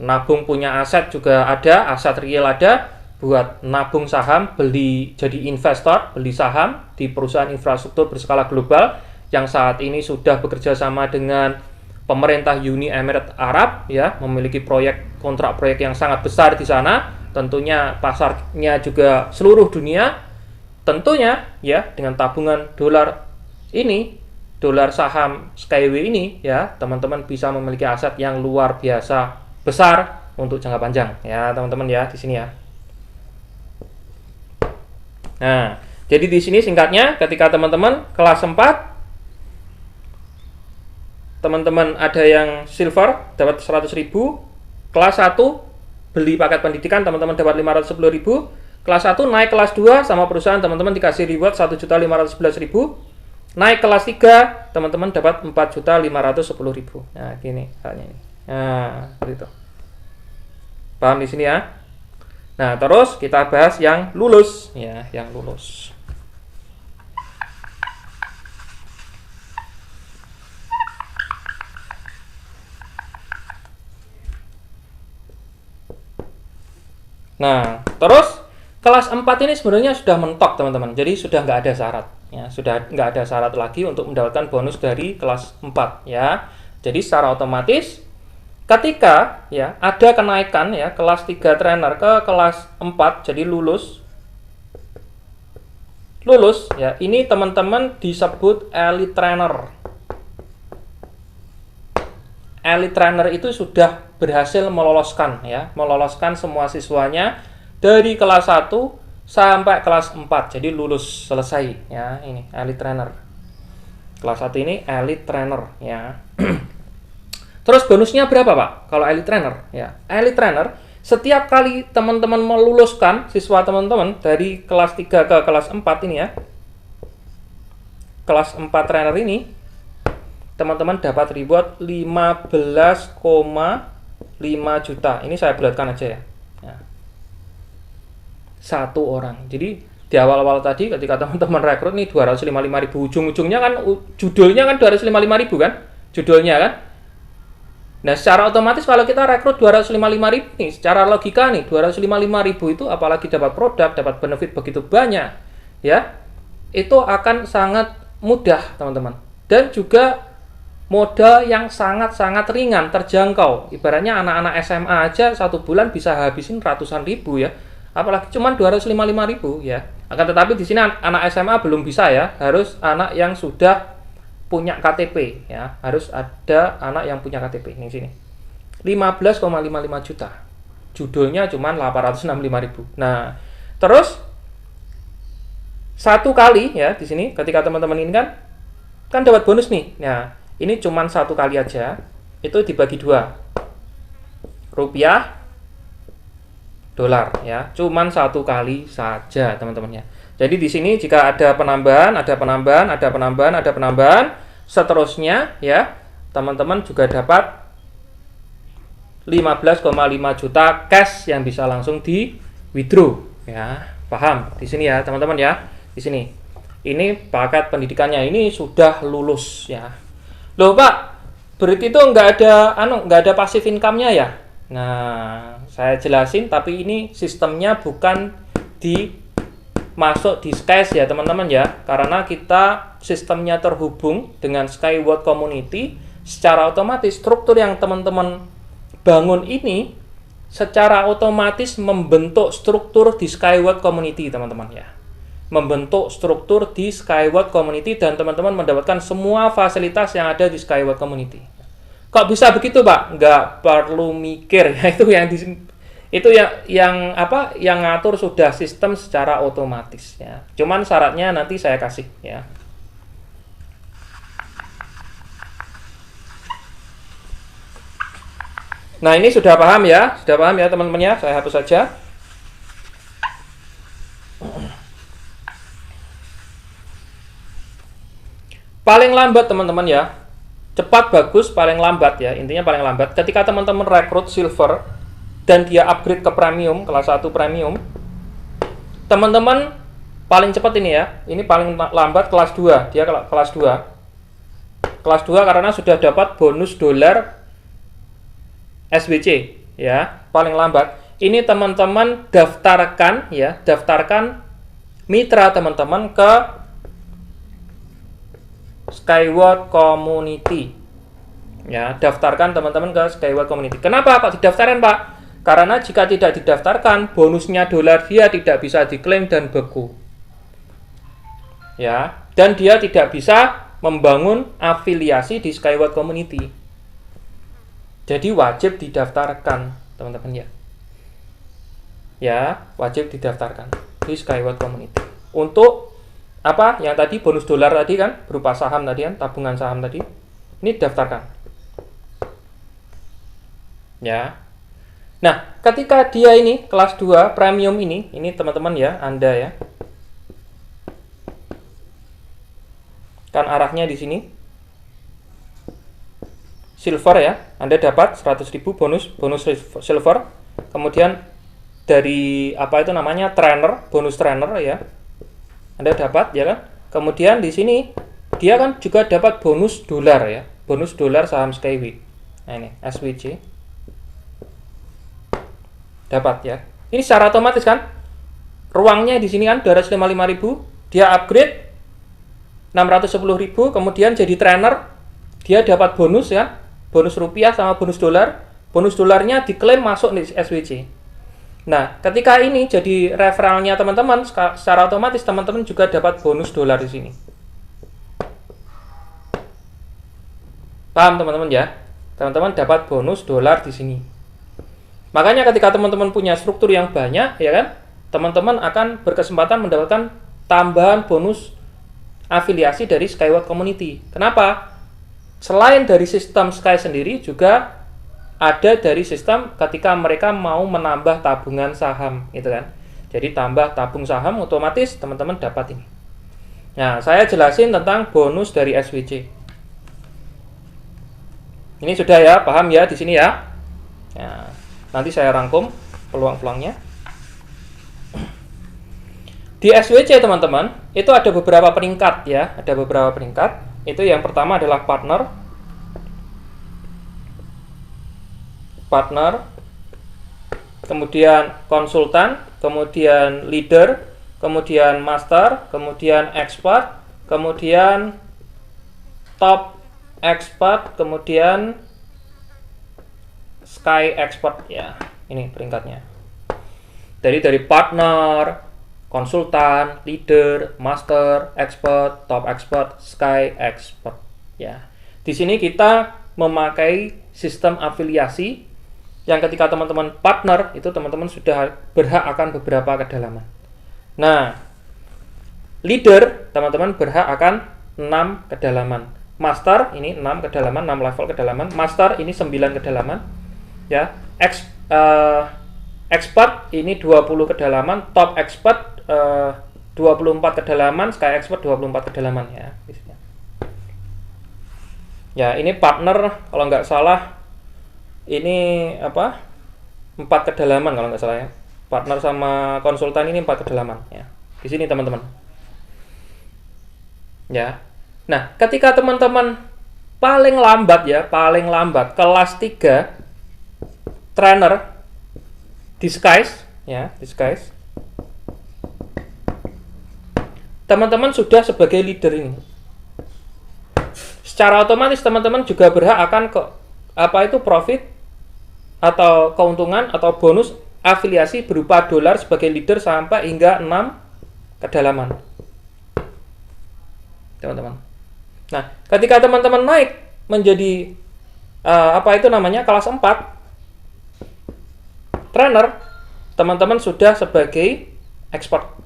nabung punya aset juga ada, aset real ada, buat nabung saham, beli jadi investor, beli saham di perusahaan infrastruktur berskala global yang saat ini sudah bekerja sama dengan pemerintah Uni Emirat Arab ya, memiliki kontrak proyek yang sangat besar di sana. Tentunya pasarnya juga seluruh dunia. Tentunya ya, dengan tabungan dolar ini, dolar saham Skyway ini ya, teman-teman bisa memiliki aset yang luar biasa besar untuk jangka panjang ya, teman-teman ya, di sini ya. Nah, jadi di sini singkatnya, ketika teman-teman kelas 4, teman-teman ada yang silver dapat 100.000, kelas 1 beli paket pendidikan teman-teman dapat 510.000, kelas 1 naik kelas 2 sama perusahaan teman-teman dikasih reward 1.511.000, naik kelas 3 teman-teman dapat 4.510.000. Nah, gini halnya ini. Nah, seperti itu. Paham di sini ya? Nah, terus kita bahas yang lulus ya, yang lulus. Nah, terus kelas 4 ini sebenarnya sudah mentok teman-teman. Jadi sudah nggak ada syarat ya, sudah nggak ada syarat lagi untuk mendapatkan bonus dari kelas 4 ya. Jadi secara otomatis ketika ya ada kenaikan ya, kelas 3 trainer ke kelas 4 jadi lulus ya, ini teman-teman disebut elite trainer. Elite trainer itu sudah berhasil meloloskan ya, meloloskan semua siswanya dari kelas 1 sampai kelas 4. Jadi lulus selesai ya, ini elite trainer. Kelas 1 ini elite trainer ya. Terus bonusnya berapa, Pak? Kalau elite trainer ya. Elite trainer setiap kali teman-teman meluluskan siswa teman-teman dari kelas 3 ke kelas 4 ini ya. Kelas 4 trainer ini teman-teman dapat reward 15,5 juta. Ini saya bulatkan aja ya. Satu orang. Jadi di awal-awal tadi ketika teman-teman rekrut nih 255.000, ujung-ujungnya kan judulnya kan 255.000 kan? Judulnya kan? Nah, secara otomatis kalau kita rekrut 255.000 nih, secara logika nih 255.000 itu apalagi dapat produk, dapat benefit begitu banyak, ya, itu akan sangat mudah teman-teman. Dan juga modal yang sangat-sangat ringan, terjangkau. Ibaratnya anak-anak SMA aja 1 bulan bisa habisin ratusan ribu ya, apalagi cuma 255.000 ya. Akan tetapi di sini anak SMA belum bisa ya, harus anak yang sudah punya KTP ya, harus ada anak yang punya KTP. Ini sini 15,55 juta, judulnya cuma 865.000. Nah, terus satu kali ya di sini ketika teman-teman ini kan dapat bonus nih. Nah, ini cuma satu kali aja, itu dibagi 2, rupiah dolar ya, cuman satu kali saja teman-teman ya. Jadi di sini jika ada penambahan, seterusnya ya, teman-teman juga dapat 15,5 juta cash yang bisa langsung di withdraw ya. Paham di sini ya teman-teman ya. Di sini ini paket pendidikannya ini sudah lulus ya. Loh Pak, berarti itu nggak ada passive income-nya ya? Nah, saya jelasin, tapi ini sistemnya bukan masuk di Skys ya teman-teman ya, karena kita sistemnya terhubung dengan Skyward Community. Secara otomatis struktur yang teman-teman bangun ini secara otomatis membentuk struktur di Skyward Community teman-teman ya, membentuk struktur di Skyward Community, dan teman-teman mendapatkan semua fasilitas yang ada di Skyward Community. Kok bisa begitu Pak? Nggak perlu mikir ya, yang ngatur sudah sistem secara otomatis ya. Cuman syaratnya nanti saya kasih ya. Nah, ini sudah paham ya? Sudah paham ya teman-teman ya? Saya hapus saja. Paling lambat teman-teman ya. Cepat bagus, paling lambat ya. Intinya paling lambat ketika teman-teman rekrut silver dan dia upgrade ke premium, kelas 1 premium, teman-teman paling cepat ini ya, ini paling lambat kelas 2, dia kelas 2 karena sudah dapat bonus dolar SBC ya, paling lambat. Ini teman-teman daftarkan ya, daftarkan mitra teman-teman ke Skyward Community ya, daftarkan teman-teman ke Skyward Community. Kenapa Pak didaftarkan Pak? Karena jika tidak didaftarkan, bonusnya dolar dia tidak bisa diklaim dan beku. Ya, dan dia tidak bisa membangun afiliasi di Skyward Community. Jadi wajib didaftarkan, teman-teman ya. Ya, wajib didaftarkan di Skyward Community. Untuk apa? Yang tadi bonus dolar tadi kan, berupa saham tadi kan, tabungan saham tadi. Ini daftarkan. Ya. Nah, ketika dia ini kelas 2 premium ini teman-teman ya, Anda ya. Kan arahnya di sini. Silver ya, Anda dapat 100.000 bonus silver. Kemudian dari apa itu namanya? Trainer, bonus trainer ya. Anda dapat ya kan? Kemudian di sini dia kan juga dapat bonus dolar ya. Bonus dolar saham Skyway. Nah, ini SWC. Dapat ya. Ini secara otomatis kan. Ruangnya di sini kan 255.000, dia upgrade 610.000, kemudian jadi trainer, dia dapat bonus ya. Bonus rupiah sama bonus dolar. Bonus dolarnya diklaim masuk di SWC. Nah, ketika ini jadi referralnya teman-teman, secara otomatis teman-teman juga dapat bonus dolar di sini. Paham teman-teman ya? Teman-teman dapat bonus dolar di sini. Makanya ketika teman-teman punya struktur yang banyak, ya kan, teman-teman akan berkesempatan mendapatkan tambahan bonus afiliasi dari Skyward Community. Kenapa? Selain dari sistem Sky sendiri, juga ada dari sistem ketika mereka mau menambah tabungan saham, gitu kan. Jadi tambah tabung saham, otomatis teman-teman dapat ini. Nah, saya jelasin tentang bonus dari SWC. Ini sudah ya, paham ya di sini ya. Nah, nanti saya rangkum peluang-peluangnya. Di SWC teman-teman, itu ada beberapa peringkat ya, ada beberapa peringkat. Itu yang pertama adalah partner, kemudian konsultan, kemudian leader, kemudian master, kemudian expert, kemudian top expert, kemudian Sky Expert ya. Ini peringkatnya. Dari partner, konsultan, leader, master, expert, top expert, Sky Expert ya. Di sini kita memakai sistem afiliasi yang ketika teman-teman partner itu teman-teman sudah berhak akan beberapa kedalaman. Nah, leader teman-teman berhak akan 6 kedalaman. Master ini 6 kedalaman, 6 level kedalaman. Master ini 9 kedalaman. Ya, expert ini 20 kedalaman, top expert 24 kedalaman, Sky Expert 24 kedalaman ya. Ya, ini partner kalau nggak salah ini apa? 4 kedalaman kalau nggak salah ya. Partner sama konsultan ini 4 kedalaman ya. Di sini teman-teman. Ya. Nah, ketika teman-teman paling lambat kelas 3 trainer disguise ya, disguise. Teman-teman sudah sebagai leader ini. Secara otomatis teman-teman juga berhak akan profit atau keuntungan atau bonus afiliasi berupa dolar sebagai leader sampai hingga 6 kedalaman. Teman-teman. Nah, ketika teman-teman naik menjadi kelas 4 trainer, teman-teman sudah sebagai expert.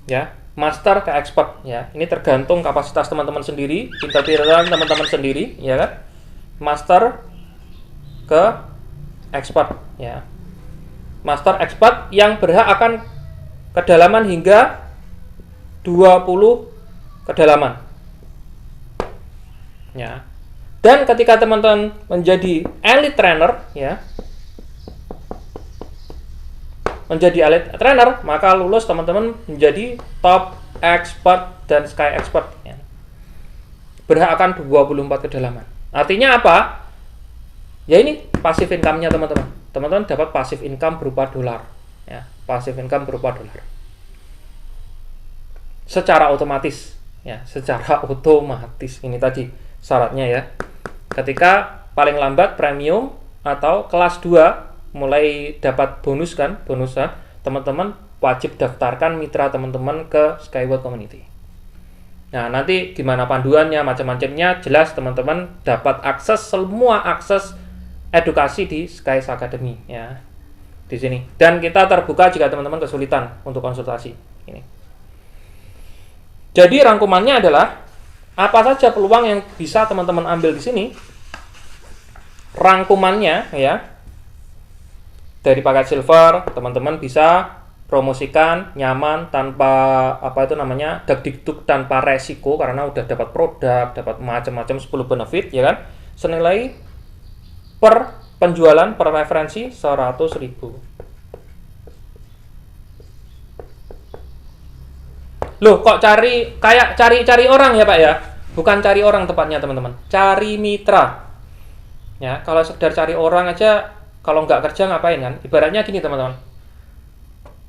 Ya, master ke expert ya. Ini tergantung kapasitas teman-teman sendiri, pintar-pintaran teman-teman sendiri, ya kan? Master ke expert ya. Master expert yang berhak akan kedalaman hingga 20 kedalaman. Ya. Dan ketika teman-teman menjadi elite trainer ya, maka lulus teman-teman menjadi top expert dan sky expert ya. Berhak akan 24 kedalaman. Artinya apa? Ya ini passive income-nya teman-teman. Teman-teman dapat passive income berupa dolar ya, passive income berupa dolar. Secara otomatis ya, secara otomatis ini tadi syaratnya ya. Ketika paling lambat premium atau kelas 2 mulai dapat bonus kan, teman-teman wajib daftarkan mitra teman-teman ke Skyward Community. Nah, nanti gimana panduannya, macam-macamnya jelas teman-teman dapat semua akses edukasi di Skys Academy ya. Di sini. Dan kita terbuka jika teman-teman kesulitan untuk konsultasi ini. Jadi rangkumannya adalah apa saja peluang yang bisa teman-teman ambil di sini. Rangkumannya ya. Dari paket silver, teman-teman bisa promosikan nyaman tanpa dagdikduk tanpa resiko karena udah dapat produk, dapat macam-macam 10 benefit ya kan. Senilai per penjualan per referensi 100.000. Loh, kok cari orang ya Pak ya? Bukan cari orang tepatnya teman-teman. Cari mitra. Ya, kalau sekedar cari orang aja kalau nggak kerja ngapain kan? Ibaratnya gini teman-teman.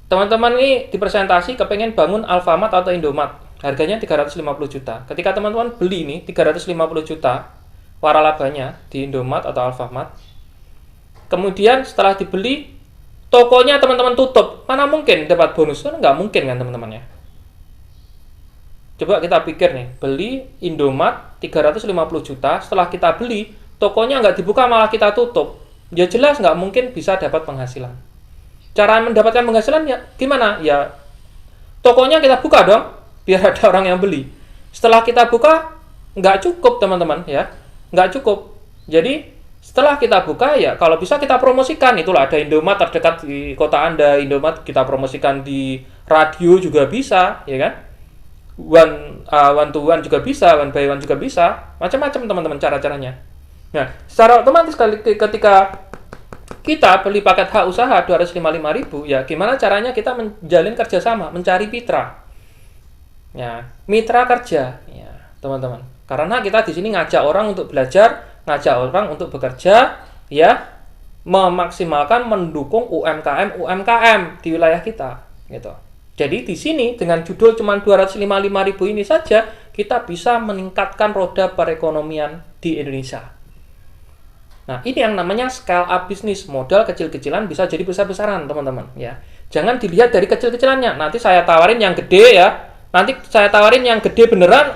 Teman-teman ini dipresentasi kepengen bangun Alfamart atau Indomart. Harganya 350 juta. Ketika teman-teman beli ini 350 juta waralabanya di Indomart atau Alfamart. Kemudian setelah dibeli, tokonya teman-teman tutup. Mana mungkin dapat bonus? Kan nggak mungkin kan teman-teman ya. Coba kita pikir nih, beli Indomart 350 juta, setelah kita beli, tokonya nggak dibuka malah kita tutup. Ya jelas nggak mungkin bisa dapat penghasilan. Cara mendapatkan penghasilan ya gimana? Ya tokonya kita buka dong, biar ada orang yang beli. Setelah kita buka, nggak cukup teman-teman ya, nggak cukup. Jadi setelah kita buka ya kalau bisa kita promosikan. Itulah ada Indomart terdekat di kota Anda, Indomart kita promosikan di radio juga bisa, ya kan? One to one juga bisa, one by one juga bisa, macam-macam teman-teman cara-caranya. Nah, secara otomatis ketika kita beli paket hak usaha 255.000, ya gimana caranya kita menjalin kerjasama, mencari mitra. Ya, mitra kerja, ya teman-teman. Karena kita di sini ngajak orang untuk belajar, ngajak orang untuk bekerja, ya memaksimalkan mendukung UMKM di wilayah kita, gitu. Jadi di sini dengan judul cuma 255.000 ini saja kita bisa meningkatkan roda perekonomian di Indonesia. Nah, ini yang namanya scale up bisnis. Modal kecil-kecilan bisa jadi besar-besaran, teman-teman, ya. Jangan dilihat dari kecil-kecilannya. Nanti saya tawarin yang gede ya. Nanti saya tawarin yang gede beneran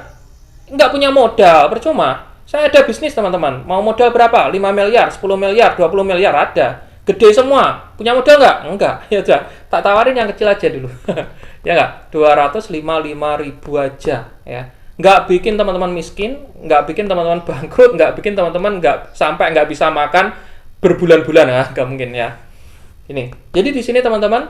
nggak punya modal, percuma. Saya ada bisnis, teman-teman. Mau modal berapa? 5 miliar, 10 miliar, 20 miliar ada. Gede semua. Punya modal nggak? Enggak. Ya udah, tak tawarin yang kecil aja dulu. Ya nggak? 255.000 aja, ya. Nggak bikin teman-teman miskin, nggak bikin teman-teman bangkrut, nggak bikin teman-teman nggak bisa makan berbulan-bulan, ya, nggak mungkin ya. Ini. Jadi di sini teman-teman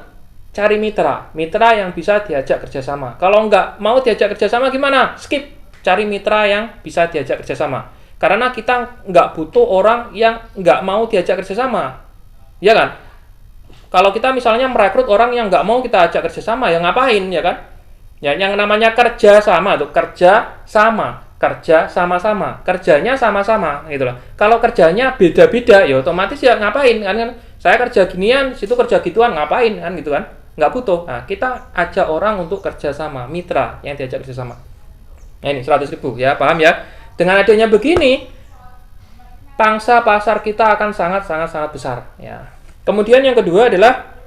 cari mitra yang bisa diajak kerjasama. Kalau nggak mau diajak kerjasama gimana? Skip. cari mitra yang bisa diajak kerjasama. Karena kita nggak butuh orang yang nggak mau diajak kerjasama, ya kan? Kalau kita misalnya merekrut orang yang nggak mau kita ajak kerjasama, ya ngapain, ya kan? Ya, yang namanya kerja sama tuh, kerja sama-sama, kerjanya sama-sama, gitu loh. Kalau kerjanya beda-beda, ya otomatis ya ngapain, kan? Saya kerja ginian, situ kerja gituan, ngapain, kan gitu kan? Nggak butuh. Nah, kita ajak orang untuk kerja sama, mitra yang diajak kerja sama. Nah, ini 100.000 ya, paham ya? Dengan adanya begini, pangsa pasar kita akan sangat besar ya. Kemudian yang kedua adalah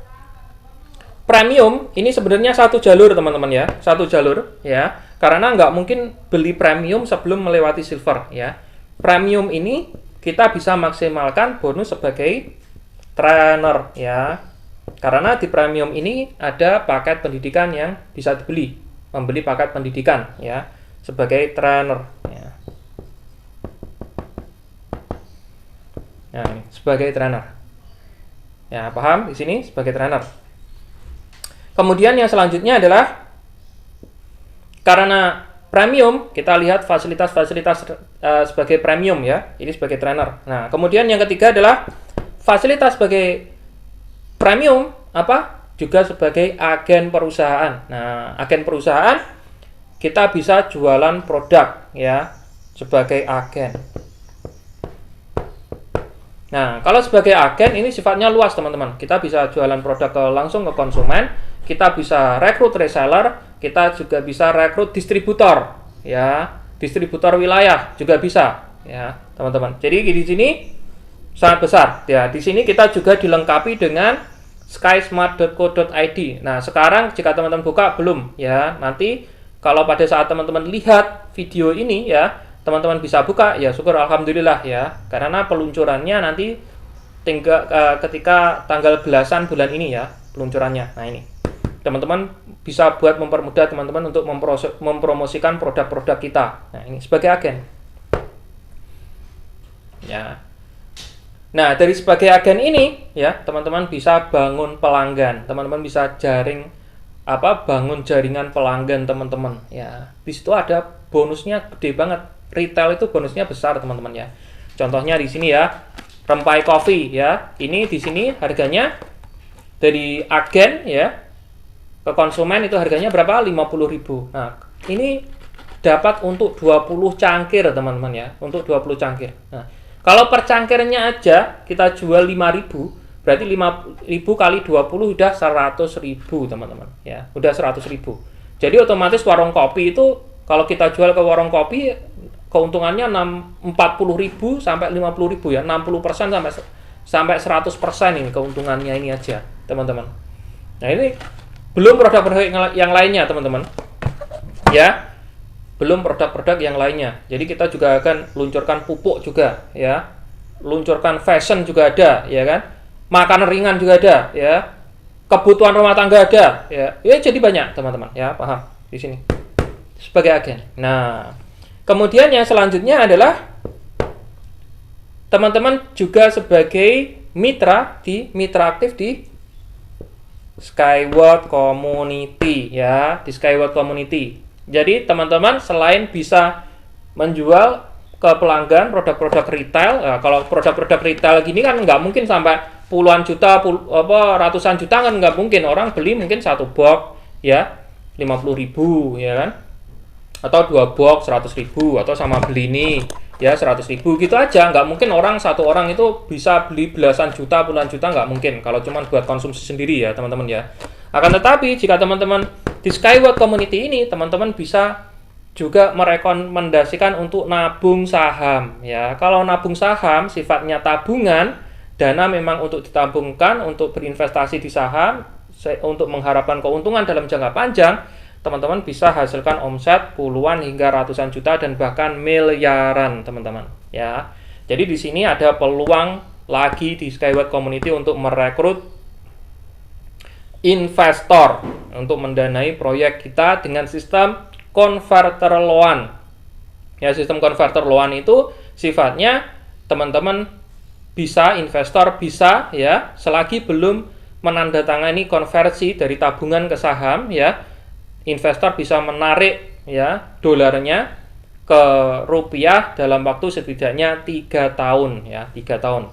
premium. Ini sebenarnya satu jalur, teman-teman ya, satu jalur ya. Karena nggak mungkin beli premium sebelum melewati silver ya. Premium ini kita bisa maksimalkan bonus sebagai trainer ya. Karena di premium ini ada paket pendidikan yang bisa dibeli, membeli paket pendidikan ya sebagai trainer ya. Nah, ini sebagai trainer. Ya, paham di sini sebagai trainer. Kemudian yang selanjutnya adalah karena premium, kita lihat fasilitas-fasilitas sebagai premium ya. Ini sebagai trainer. Nah, kemudian yang ketiga adalah fasilitas sebagai premium apa? Juga sebagai agen perusahaan. Nah, agen perusahaan kita bisa jualan produk ya sebagai agen. Nah, kalau sebagai agen ini sifatnya luas, teman-teman. Kita bisa jualan produk langsung ke konsumen, kita bisa rekrut reseller, kita juga bisa rekrut distributor ya, distributor wilayah juga bisa ya, teman-teman. Jadi di sini sangat besar ya. Di sini kita juga dilengkapi dengan skysmart.co.id. Nah, sekarang jika teman-teman buka belum ya, nanti kalau pada saat teman-teman lihat video ini ya, teman-teman bisa buka ya, syukur alhamdulillah ya. Karena peluncurannya nanti ketika tanggal belasan bulan ini ya, peluncurannya. Nah, ini teman-teman bisa buat mempermudah teman-teman untuk mempromosikan produk-produk kita. Nah, ini sebagai agen ya. Nah, dari sebagai agen ini ya, teman-teman bisa bangun pelanggan, teman-teman bisa bangun jaringan pelanggan teman-teman ya. Di situ ada bonusnya gede banget. Retail itu bonusnya besar, teman-teman ya. Contohnya di sini ya, Rempai Coffee ya. Ini di sini harganya dari agen ya ke konsumen itu harganya berapa? 50.000. Nah, ini dapat untuk 20 cangkir, teman-teman ya, untuk 20 cangkir. Nah, kalau per cangkirnya aja kita jual 5.000, berarti 5.000 kali 20 udah 100.000, teman-teman ya. Udah 100.000. Jadi otomatis warung kopi itu kalau kita jual ke warung kopi keuntungannya 40.000 sampai 50.000 ya. 60% sampai 100% ini keuntungannya ini aja, teman-teman. Nah, ini belum produk-produk yang lainnya, teman-teman. Ya. Belum produk-produk yang lainnya. Jadi kita juga akan luncurkan pupuk juga ya. Luncurkan fashion juga ada ya kan. Makanan ringan juga ada ya. Kebutuhan rumah tangga ada ya. Ya jadi banyak, teman-teman ya, paham di sini. Sebagai agen. Nah, kemudian yang selanjutnya adalah teman-teman juga sebagai mitra aktif di Skyward Community ya, di Skyward Community. Jadi teman-teman selain bisa menjual ke pelanggan produk-produk retail, nah, kalau produk-produk retail gini kan nggak mungkin sampai puluhan juta, ratusan juta kan nggak mungkin. Orang beli mungkin satu box ya 50.000 ya kan, atau 2 box 100.000, atau sama beli ini ya 100.000 gitu aja. Nggak mungkin satu orang itu bisa beli belasan juta, puluhan juta, nggak mungkin kalau cuma buat konsumsi sendiri ya, teman-teman ya. Akan tetapi jika teman-teman di Skyward Community ini, teman-teman bisa juga merekomendasikan untuk nabung saham ya. Kalau nabung saham sifatnya tabungan, dana memang untuk ditabungkan untuk berinvestasi di saham untuk mengharapkan keuntungan dalam jangka panjang. Teman-teman bisa hasilkan omset puluhan hingga ratusan juta dan bahkan miliaran, teman-teman ya. Jadi di sini ada peluang lagi di Skyward Community untuk merekrut investor untuk mendanai proyek kita dengan sistem converter loan. Ya, sistem converter loan itu sifatnya teman-teman bisa, investor bisa ya, selagi belum menandatangani konversi dari tabungan ke saham ya. Investor bisa menarik ya dolarnya ke rupiah dalam waktu setidaknya 3 tahun ya, 3 tahun.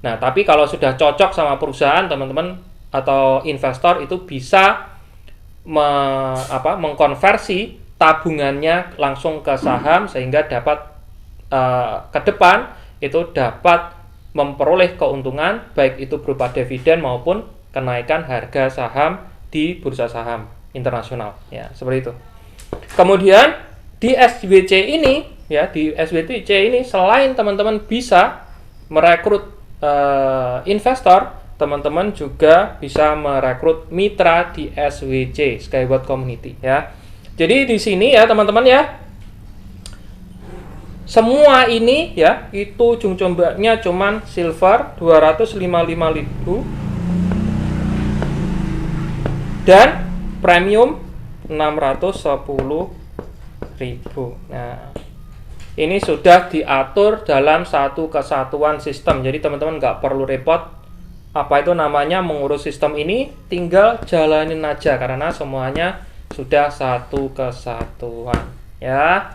Nah, tapi kalau sudah cocok sama perusahaan, teman-teman atau investor itu bisa mengkonversi tabungannya langsung ke saham sehingga dapat ke depan itu dapat memperoleh keuntungan baik itu berupa dividen maupun kenaikan harga saham di bursa saham internasional ya, seperti itu. Kemudian di SWC ini ya, di SWC ini selain teman-teman bisa merekrut investor, teman-teman juga bisa merekrut mitra di SWC, Skyward Community ya. Jadi di sini ya teman-teman ya, semua ini ya itu ujung tombaknya cuman silver 255.000 dan premium 610.000. Nah, ini sudah diatur dalam satu kesatuan sistem. Jadi teman-teman nggak perlu repot apa itu namanya mengurus sistem ini, tinggal jalanin aja karena semuanya sudah satu kesatuan ya.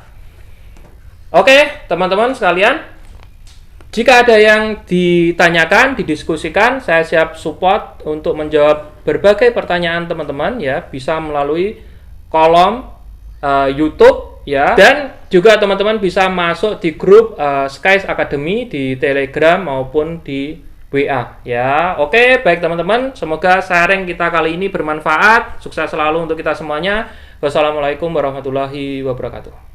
Oke, teman-teman sekalian, jika ada yang ditanyakan, didiskusikan, saya siap support untuk menjawab berbagai pertanyaan teman-teman ya, bisa melalui kolom YouTube ya, dan juga teman-teman bisa masuk di grup Skies Academy di Telegram maupun di WA ya. Oke, baik teman-teman, semoga sharing kita kali ini bermanfaat. Sukses selalu untuk kita semuanya. Wassalamualaikum warahmatullahi wabarakatuh.